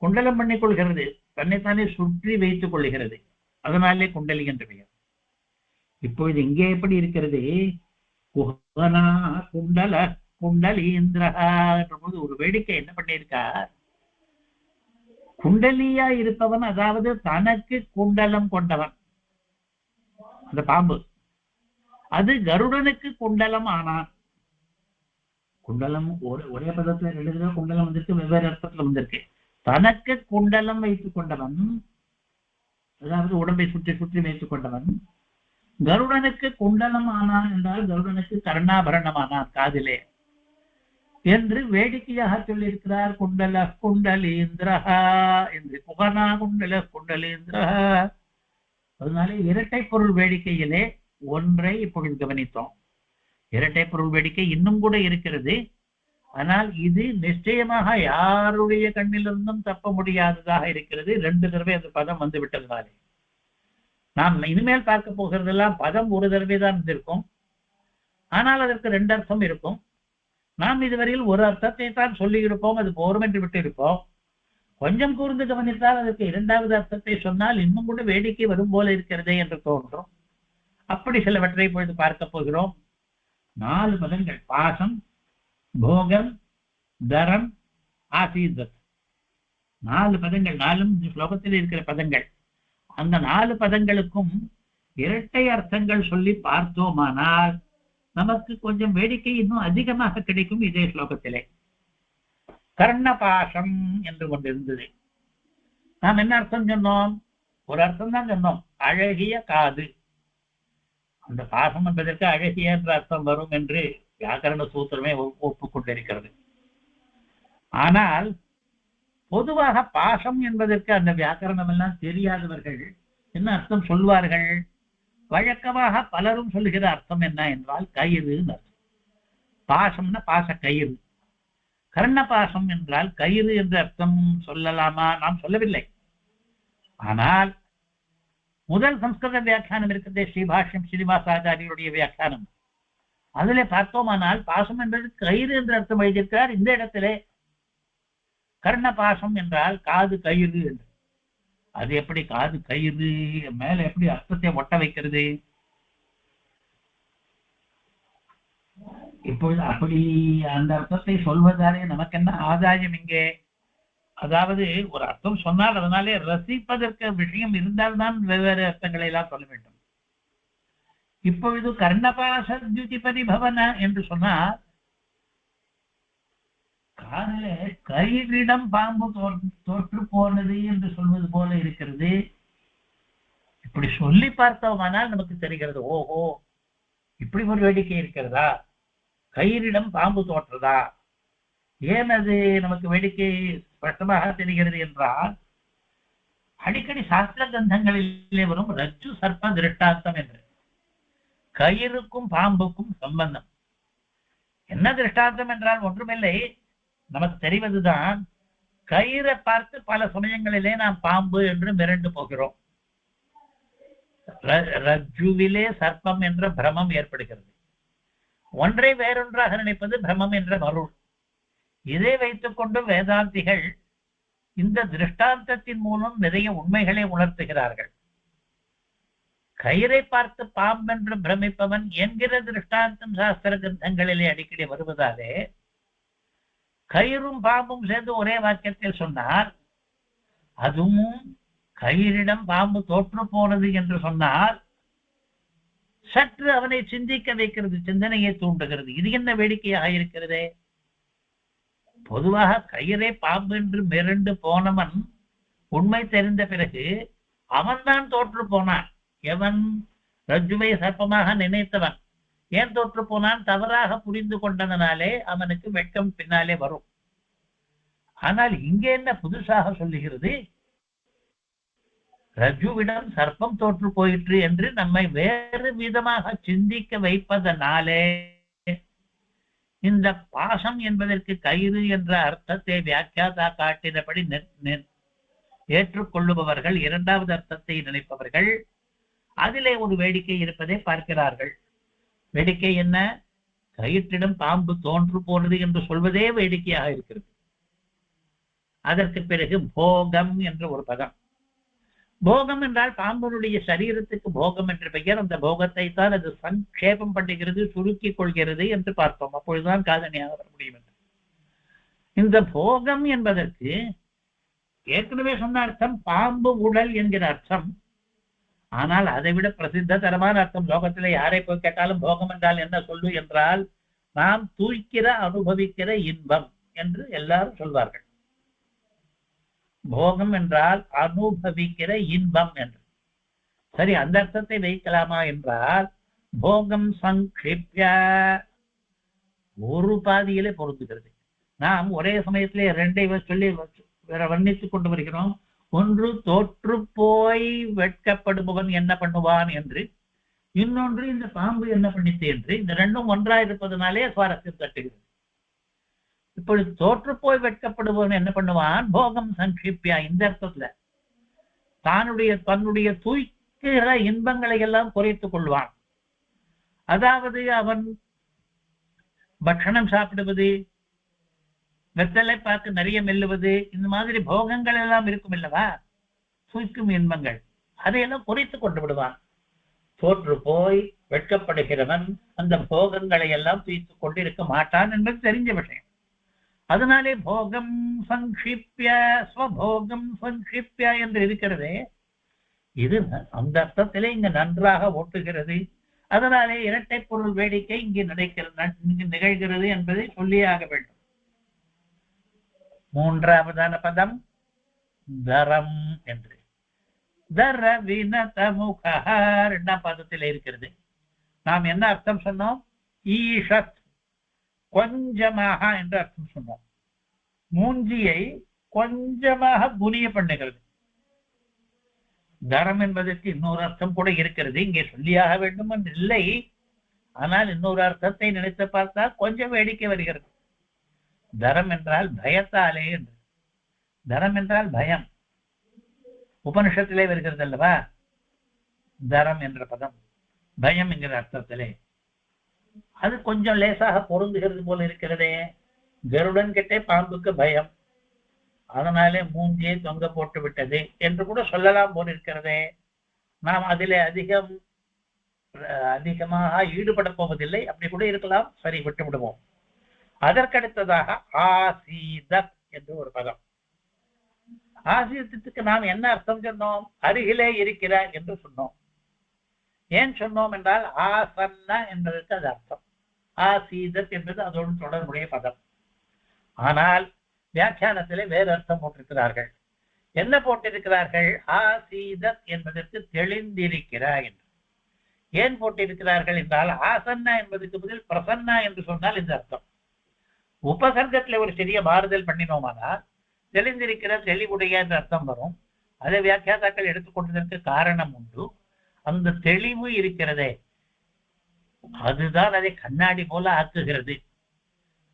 குண்டலம் பண்ணிக் கொள்கிறது, தன்னைத்தானே சுற்றி வைத்துக் கொள்ளுகிறது, அதனாலே குண்டலி என்று பெயர். இப்பொழுது இங்கே எப்படி இருக்கிறது, குண்டல குண்டலீந்திரஹா என்ற போது ஒரு வேடிக்கை என்ன பண்ணியிருக்கார், குண்டலியா இருப்பவன், அதாவது தனக்கு குண்டலம் கொண்டவன் அந்த பாம்பு, அது கருடனுக்கு குண்டலம் ஆனான். குண்டலம் ஒரே பதத்துல 2 தடவை குண்டலம் வந்திருக்கு, வெவ்வேறு அர்த்தத்துல வந்திருக்கு. தனக்கு குண்டலம் வைத்துக் கொண்டவன், அதாவது உடம்பை சுற்றி சுற்றி வைத்துக் கொண்டவன், கருடனுக்கு குண்டலம் ஆனான் என்றால் கருடனுக்கு கர்ணாபரணமானான் காதிலே என்று வேடிக்கையாக சொல்லியிருக்கிறார். குண்டல குண்டலீந்திரஹா என்று, குகனா குண்டல குண்டலீந்திரஹா. அதனால இரட்டை பொருள் வேடிக்கையிலே ஒன்றை இப்பொழுது கவனித்தோம். இரட்டை பொருள் வேடிக்கை இன்னும் கூட இருக்கிறது. ஆனால் இது நிச்சயமாக யாருடைய கண்ணிலிருந்தும் தப்ப முடியாததாக இருக்கிறது. 2 தடவை அந்த பதம் வந்து விட்டதுனாலே நாம் இனிமேல் பார்க்க போகிறதெல்லாம் பதம் ஒரு தடவை தான் இருந்திருக்கும், ஆனால் அதற்கு 2 அர்த்தம் இருக்கும். நாம் இதுவரையில் ஒரு அர்த்தத்தை தான் சொல்லி இருப்போம், அது போரும் என்று விட்டு இருப்போம். கொஞ்சம் கூர்ந்து கவனித்தால் அதற்கு 2வது அர்த்தத்தை சொன்னால் இன்னும் கூட வேடிக்கை வரும் போல இருக்கிறதே என்று தோன்றும். அப்படி சிலவற்றை இப்பொழுது பார்க்க போகிறோம். 4 பதங்கள், பாசம், போகம், தரம், ஆசீதத். 4 பதங்கள், 4ம் ஸ்லோகத்தில் இருக்கிற பதங்கள். அந்த 4 பதங்களுக்கும் இரட்டை அர்த்தங்கள் சொல்லி பார்த்தோமானால் நமக்கு கொஞ்சம் வேடிக்கை இன்னும் அதிகமாக கிடைக்கும். இதே ஸ்லோகத்திலே கர்ணபாசம் என்று ஒன்று இருந்தது. நாம் என்ன அர்த்தம் சொன்னோம்? ஒரு அர்த்தம் தான் சொன்னோம், அழகிய காது. அந்த பாசம் என்பதற்கு அழகிய என்ற அர்த்தம் வரும் என்று வியாக்கரண சூத்திரமே ஒப்புக்கொண்டிருக்கிறது. ஆனால் பொதுவாக பாசம் என்பதற்கு அந்த வியாக்கரணம் எல்லாம் தெரியாதவர்கள் என்ன அர்த்தம் சொல்வார்கள்? வழக்கமாக பலரும் சொல்லுகிற அர்த்தம் என்ன என்றால் கயிறு அர்த்தம். பாசம்னா பாச கயிறு. கர்ண பாசம் என்றால் கயிறு என்ற அர்த்தம் சொல்லலாமா? நாம் சொல்லவில்லை. ஆனால் முதல் சம்ஸ்கிருத வியாக்கியானம் இருக்கிறதே ஸ்ரீபாஷ்யம் ஸ்ரீனிவாசாச்சாரியருடைய வியாக்கியானம், அதிலே பார்த்தோமானால் பாசம் என்பது கயிறு என்று அர்த்தம் எழுதியிருக்கிறார். இந்த இடத்திலே கர்ண பாசம் என்றால் காது கயிறு என்று. அது எப்படி காது கயிறு மேல எப்படி அர்த்தத்தை ஒட்ட வைக்கிறது? இப்பொழுது அப்படி அந்த அர்த்தத்தை சொல்வதாலே நமக்கு என்ன ஆதாயம் இங்கே? அதாவது ஒரு அர்த்தம் சொன்னால் அதனாலே ரசிப்பதற்கு விஷயம் இருந்தால்தான் வெவ்வேறு அர்த்தங்களை எல்லாம் சொல்ல வேண்டும். இப்பொழுது கர்ணபாச துதி பரிபவன என்று சொன்னால் காதிலே கயிறிடம் பாம்பு தோற்று போனது என்று சொல்வது போல இருக்கிறது. இப்படி சொல்லி பார்த்தோமானால் நமக்கு தெரிகிறது, ஓஹோ இப்படி ஒரு வேடிக்கை இருக்கிறதா, கயிறிடம் பாம்பு தோற்றதா. ஏன் அது நமக்கு வேடிக்கை ஸ்பஷ்டமாக தெரிகிறது என்றால், அடிக்கடி சாஸ்திர கிரந்தங்களிலே வரும் ரஜ்ஜு சர்ப்ப திருஷ்டாந்தம் என்று. கயிறுக்கும் பாம்புக்கும் சம்பந்தம் என்ன? திருஷ்டாந்தம் என்றால் ஒன்றுமில்லை, நமக்கு தெரிவதுதான், கயிறை பார்த்து பல சமயங்களிலே நாம் பாம்பு என்று மிரண்டு போகிறோம். ரஜ்ஜுவிலே சர்ப்பம் என்ற பிரமம் ஏற்படுகிறது. ஒன்றை வேறொன்றாக நினைப்பது பிரமம் என்ற மருள். இதை வைத்துக் கொண்டு வேதாந்திகள் இந்த திருஷ்டாந்தத்தின் மூலம் நிறைய உண்மைகளை உணர்த்துகிறார்கள். கயிறை பார்த்து பாம்பென்று பிரமிப்பவன் என்கிற திருஷ்டாந்தம் சாஸ்திர கிரந்தங்களிலே அடிக்கடி வருவதாலே கயிறும் பாம்பும் சேர்ந்து ஒரே வாக்கியத்தில் சொன்னார். அதுவும் கயிறிடம் பாம்பு தோற்று போனது என்று சொன்னால் சற்று அவனை சிந்திக்க வைக்கிறது, சிந்தனையை தூண்டுகிறது. இது என்ன வேடிக்கையாக இருக்கிறதே? பொதுவாக கயிறை பாம்பு என்று மிரண்டு போனவன் உண்மை தெரிந்த பிறகு அவன்தான் தோற்று போனான். எவன்? ரஜ்ஜுவை சர்ப்பமாக நினைத்தவன். ஏன் தோற்று போனான்? தவறாக புரிந்து கொண்டதனாலே அவனுக்கு வெட்கம் பின்னாலே வரும். ஆனால் இங்கே என்ன புதுசாக சொல்லுகிறது? ரஜுவிடம் சர்ப்பம் தோற்று போயிற்று என்று நம்மை வேறு விதமாக சிந்திக்க வைப்பதனாலே இந்த பாசம் என்பதற்கு கயிறு என்ற அர்த்தத்தை வியாக்கியாதா காட்டினபடி ஏற்றுக்கொள்ளுபவர்கள், இரண்டாவது அர்த்தத்தை நினைப்பவர்கள், அதிலே ஒரு வேடிக்கை இருப்பதை பார்க்கிறார்கள். வேடிக்கை என்ன? கயிற்றிடம் பாம்பு தோன்று போனது என்று சொல்வதே வேடிக்கையாக இருக்கிறது. அதற்கு பிறகு போகம் என்ற ஒரு பதம். போகம் என்றால் பாம்பனுடைய சரீரத்துக்கு போகம் என்று பெயர். அந்த போகத்தை தான் அது சங்கேபம் பண்ணுகிறது, சுருக்கிக் கொள்கிறது என்று பார்த்தோம். அப்பொழுதுதான் காதணியாக வர முடியும் என்று. இந்த போகம் என்பதற்கு ஏற்கனவே சொன்ன அர்த்தம் பாம்பு உடல் என்கிற அர்த்தம். ஆனால் அதை விட பிரசித்த தரமான அர்த்தம் லோகத்திலே யாரை போய் கேட்டாலும் போகம் என்றால் என்ன சொல்லு என்றால் நாம் தூய்க்கிற அனுபவிக்கிற இன்பம் என்று எல்லாரும் சொல்வார்கள். போகம் என்றால் அனுபவிக்கிற இன்பம் என்று. சரி, அந்த அர்த்தத்தை வைக்கலாமா என்றால் போகம் சங்கிப்ய ஒரு பாதியிலே பொருந்துகிறது. நாம் ஒரே சமயத்திலே ரெண்டை சொல்லி வர்ணித்துக் கொண்டு வருகிறோம். ஒன்று தோற்று போய் வெட்கப்படுபவன் என்ன பண்ணுவான் என்று, இன்னொன்று இந்த பாம்பு என்ன பண்ணித்து என்று. இந்த ரெண்டும் ஒன்றாயிருப்பதனாலே சுவாரஸ்யம் தட்டுகிறது. இப்பொழுது தோற்று போய் வெட்கப்படுபவன் என்ன பண்ணுவான்? போகம் சங்கிப்யா இந்த அர்த்தத்துல தன்னுடைய தூய்க்கிற இன்பங்களை எல்லாம் குறைத்துக் கொள்வான். அதாவது அவன் பட்சணம் சாப்பிடுவது, வெத்தலை பார்த்து நிறைய மெல்லுவது, இந்த மாதிரி போகங்கள் எல்லாம் இருக்கும் இல்லவா, தூய்க்கும் இன்பங்கள், அதையெல்லாம் குறைத்து கொண்டு விடுவான். தோற்று போய் வெட்கப்படுகிறவன் அந்த போகங்களை எல்லாம் தூய்த்து கொண்டு இருக்க மாட்டான் என்பது தெரிஞ்ச விஷயம். அதனாலே போகம் சங்கிப்ய ஸ்வபோகம் சங்கிப்ய என்று இருக்கிறதே, இது அந்த அர்த்தத்திலே இங்கு நன்றாக ஓட்டுகிறது. அதனாலே இரட்டை பொருள் வேடிக்கை இங்கு நிகழ்கிறது என்பதை சொல்லியாக வேண்டும். மூன்றாவதான பதம் தரம் என்று. தர வினத முக இரண்டாம் பதத்தில் இருக்கிறது. நாம் என்ன அர்த்தம் சொன்னோம்? ஈஷத் கொஞ்சமாக என்று அர்த்தம் சொன்னோம். மூஞ்சியை கொஞ்சமாக குனிய பண்ணுகிறது. தரம் என்பதற்கு இன்னொரு அர்த்தம் கூட இருக்கிறது, இங்கே சொல்லியாக வேண்டும் என்று இல்லை. ஆனால் இன்னொரு அர்த்தத்தை நினைத்து பார்த்தால் கொஞ்சம் வேடிக்கை வருகிறது. தரம் என்றால் பயத்தாலே என்று. தரம் என்றால் பயம். உபனிஷத்திலே வருகிறது அல்லவா? தரம் என்ற பதம் பயம் என்கிற அர்த்தத்திலே அது கொஞ்சம் லேசாக பொருந்துகிறது போல இருக்கிறதே. கருடன் கிட்டே பாம்புக்கு பயம், அதனாலே மூஞ்சியை தொங்க போட்டு விட்டது என்று கூட சொல்லலாம் போல இருக்கிறதே. நாம் அதிலே அதிகமாக ஈடுபட போவதில்லை, அப்படி கூட இருக்கலாம், சரி விட்டு விடுவோம். அதற்கடுத்ததாக ஆசீதத் என்று ஒரு பதம். ஆசீதத்துக்கு நாம் என்ன அர்த்தம் சொன்னோம்? அருகிலே இருக்கிறார் என்று சொன்னோம். ஏன் சொன்னோம் என்றால் ஆசன்ன என்பதற்கு அது அர்த்தம். ஆசீதத் என்பது அதோடு தொடர்புடைய பதம். ஆனால் வியாக்கியானத்திலே வேறு அர்த்தம் போட்டிருக்கிறார்கள். என்ன போட்டிருக்கிறார்கள்? ஆசீதத் என்பதற்கு தெளிந்திருக்கிறார் என்று. ஏன் போட்டிருக்கிறார்கள் என்றால் ஆசன்னா என்பதற்கு பதில் பிரசன்னா என்று சொன்னால் இந்த அர்த்தம். உபசர்க்கத்தில் ஒரு சிறிய மாறுதல் பண்ணினோமானால் தெளிந்திருக்கிற தெளிவுடைய என்ற அர்த்தம் வரும். அதை வியாக்கியாதாக்கள் எடுத்துக்கொண்டதற்கு காரணம் உண்டு. அந்த தெளிவு இருக்கிறதே, அதுதான் அதை கண்ணாடி போல ஆக்குகிறது.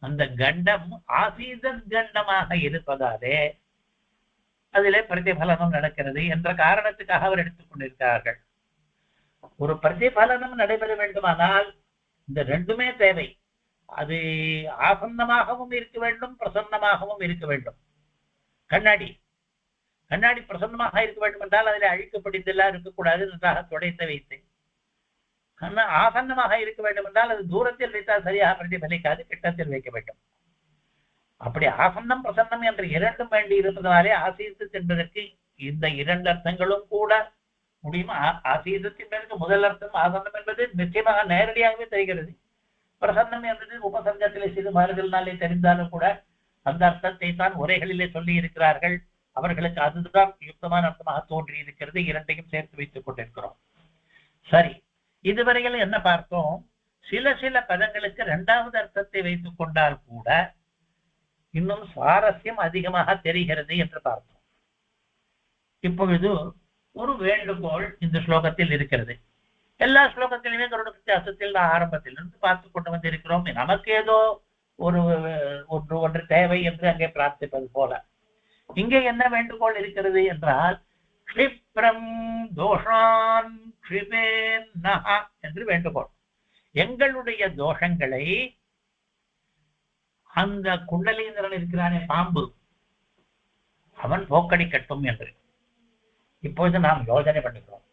அந்த கண்டம் ஆசீத கண்டமாக இருப்பதாலே அதிலே பிரதிபலனம் நடக்கிறது என்ற காரணத்துக்காக அவர் எடுத்துக்கொண்டிருக்கிறார்கள். ஒரு பிரதிபலனம் நடைபெற வேண்டுமானால் இந்த ரெண்டுமே தேவை. அது ஆசன்னமாகவும் இருக்க வேண்டும், பிரசன்னமாகவும் இருக்க வேண்டும். கண்ணாடி பிரசன்னமாக இருக்க வேண்டும் என்றால் அதில் அழிக்கப்படிந்தெல்லாம் இருக்கக்கூடாது, நன்றாக துடைத்து வைத்து. ஆசன்னமாக இருக்க வேண்டும் என்றால் அது தூரத்தில் வைத்தால் சரியாக பிரதிபலிக்காது, கிட்டத்தில் வைக்க வேண்டும். அப்படி ஆசன்னம் பிரசன்னம் என்று இரண்டும் வேண்டி இருப்பதனாலே ஆசீதத் என்பதற்கு இந்த இரண்டு அர்த்தங்களும் கூட முடியும். ஆசீதத் என்பதற்கு முதல் அர்த்தம் ஆசன்னம் என்பது நிச்சயமாக நேரடியாகவே தெரிகிறது. பிரசன்னம் என்பது உபசர்க்கத்திலே சிறு மாறுதலினாலே தெரிந்தாலும் கூட அந்த அர்த்தத்தை தான் உரைகளிலே சொல்லி இருக்கிறார்கள். அவர்களுக்கு அதுதான் யுக்தமான அர்த்தமாக தோன்றி இருக்கிறது. இரண்டையும் சேர்த்து வைத்துக் கொண்டிருக்கிறோம். சரி, இதுவரையில் என்ன பார்த்தோம்? சில பதங்களுக்கு இரண்டாவது அர்த்தத்தை வைத்துக் கொண்டால் கூட இன்னும் சுவாரஸ்யம் அதிகமாக தெரிகிறது என்று பார்த்தோம். இப்பொழுது ஒரு வேண்டுகோள் இந்த ஸ்லோகத்தில் இருக்கிறது. எல்லா ஸ்லோகத்திலுமே கருட வித்தியாசத்தில் ஆரம்பத்திலிருந்து பார்த்து கொண்டு வந்திருக்கிறோம். நமக்கு ஏதோ ஒன்று தேவை என்று அங்கே பிரார்த்திப்பது போல இங்கே என்ன வேண்டுகோள் இருக்கிறது என்றால் க்ஷிப்ரம் தோஷான் க்ஷிபேன் நஹ என்று வேண்டுகோள். எங்களுடைய தோஷங்களை அந்த குண்டலீந்திரன் இருக்கிறானே பாம்பு, அவன் போக்கடிக்கட்டும் என்று இப்பொழுது நாம் யோசனை பண்ணுகிறோம்.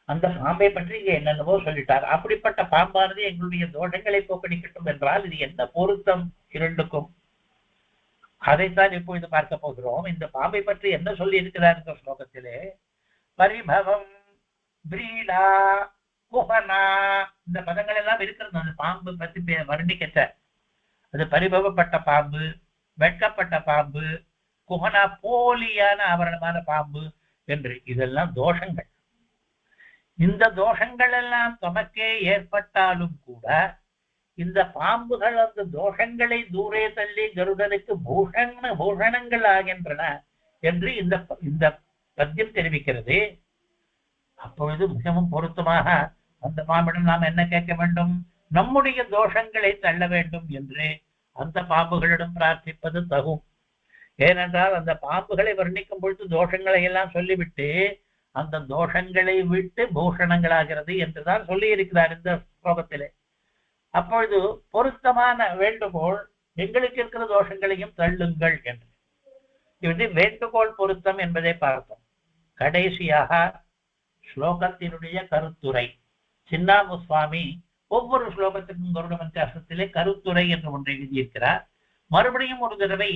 அந்த பாம்பை பற்றி இங்க என்னென்னவோ சொல்லிட்டார். அப்படிப்பட்ட பாம்பானது எங்களுடைய தோஷங்களை போக்கடிக்கட்டும் என்றால் இது என்ன பொருத்தம் இரண்டுக்கும்? அதைத்தான் இப்பொழுது பார்க்க போகிறோம். இந்த பாம்பை பற்றி என்ன சொல்லி இருக்கிறார் இந்த ஸ்லோகத்திலே? பரிபவம், பிரீடா, குஹனா, இந்த பதங்கள் எல்லாம் இருக்கிறது. அந்த பாம்பு பற்றி வர்ணிக்கச்ச அது பரிபவப்பட்ட பாம்பு, வெட்கப்பட்ட பாம்பு, குஹனா போலியான ஆவரணமான பாம்பு என்று இதெல்லாம் தோஷங்கள். இந்த தோஷங்கள் எல்லாம் தமக்கே ஏற்பட்டாலும் கூட இந்த பாம்புகள் அந்த தோஷங்களை தூரே தள்ளி கருடனுக்கு பூஷணங்கள் ஆகின்றன என்று இந்த பத்தியம் தெரிவிக்கிறது. அப்பொழுது மிகவும் பொருத்தமாக அந்த பாம்பிடம் நாம் என்ன கேட்க வேண்டும்? நம்முடைய தோஷங்களை தள்ள வேண்டும் என்று அந்த பாம்புகளிடம் பிரார்த்திப்பது தகும். ஏனென்றால் அந்த பாம்புகளை வர்ணிக்கும் பொழுது தோஷங்களை எல்லாம் சொல்லிவிட்டு அந்த தோஷங்களை விட்டு பூஷணங்களாகிறது என்றுதான் சொல்லி இருக்கிறார் இந்த ஸ்லோகத்திலே. அப்பொழுது பொருத்தமான வேண்டுகோள், எங்களுக்கு இருக்கிற தோஷங்களையும் தள்ளுங்கள் என்று. இது வேண்டுகோள் பொருத்தம் என்பதை பார்த்தோம். கடைசியாக ஸ்லோகத்தினுடைய கருத்துரை. சின்னாமு சுவாமி ஒவ்வொரு ஸ்லோகத்திற்கும் கருட வித்தியாசத்திலே கருத்துரை என்று ஒன்றை எழுதியிருக்கிறார். மறுபடியும் ஒரு தடவை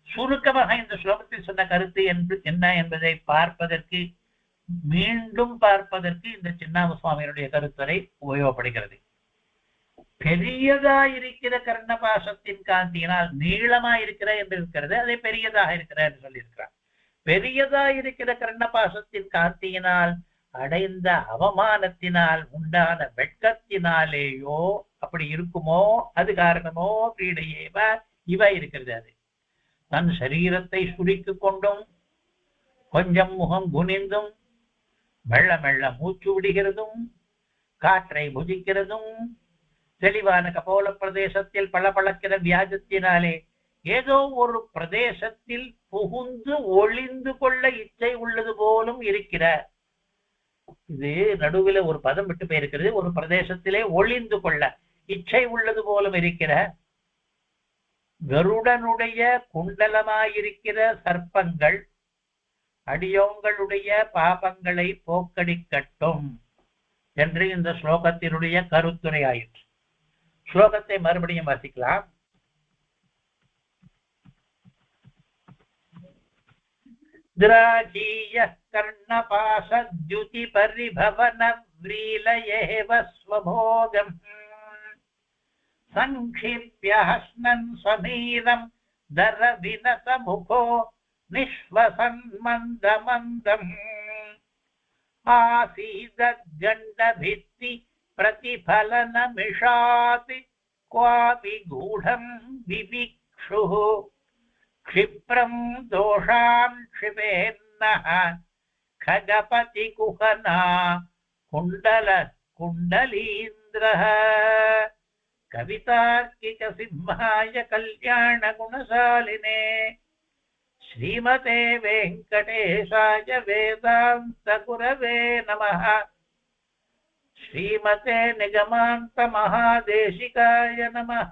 சுருக்கமாக இந்த ஸ்லோகத்தில் சொன்ன கருத்து என்ன என்பதை மீண்டும் பார்ப்பதற்கு இந்த சின்னாமு சுவாமியினுடைய கருத்துரை உபயோகப்படுகிறது. பெரியதா இருக்கிற கர்ணபாசத்தின் காந்தியினால் நீளமா இருக்கிற என்று இருக்கிறது, அதை பெரியதாக இருக்கிற என்று சொல்லியிருக்கிறார். பெரியதா இருக்கிற கர்ணபாசத்தின் காந்தியினால் அடைந்த அவமானத்தினால் உண்டான வெட்கத்தினாலேயோ அப்படி இருக்குமோ, அது காரணமோ பீடையேவ இவ இருக்கிறது. அது தன் சரீரத்தை சுருக்கி கொண்டும் கொஞ்சம் முகம் குனிந்தும் மெல்ல மெல்ல மூச்சு விடுகிறதும் காற்றை புஜிக்கிறதும் தெளிவான கபோல பிரதேசத்தில் பளபளக்கிற வியாஜத்தினாலே ஏதோ ஒரு பிரதேசத்தில் புகுந்து ஒளிந்து கொள்ள இச்சை உள்ளது போலும் இருக்கிற இது நடுவில் ஒரு பதம் விட்டு போயிருக்கிறது. ஒரு பிரதேசத்திலே ஒளிந்து கொள்ள இச்சை உள்ளது போலும் இருக்கிற கருடனுடைய குண்டலமாயிருக்கிற சர்ப்பங்கள் அடியோங்களுடைய பாபங்களை போக்கடிக்கட்டும் என்று இந்த ஸ்லோகத்தினுடைய கருத்துரை ஆயிற்று. ஸ்லோகத்தை மறுபடியும் வாசிக்கலாம். திராஜீய கர்ணபாசத்யுதி பரிபவன व्रीलयेव स्वभोगम् संक्षिप्य हस्नन् समीरम् दरविनतमुखो निःश्वसन् मन्दमन्दम् आसीदद्गण्डभित्ति प्रतिफलनमिषाति क्वापि गूढम् विविक्षुः क्षिप्रम् दोषान् क्षिपेन्नः खगपतिकुहना कुण्डलीन्द्रः कवितार्किकसिंहाय कल्याणगुणशालिने श्रीमते वेङ्कटेशाय वेदान्तगुरवे नमः। श्रीमते निगमान्तमहादेशिकाय नमः।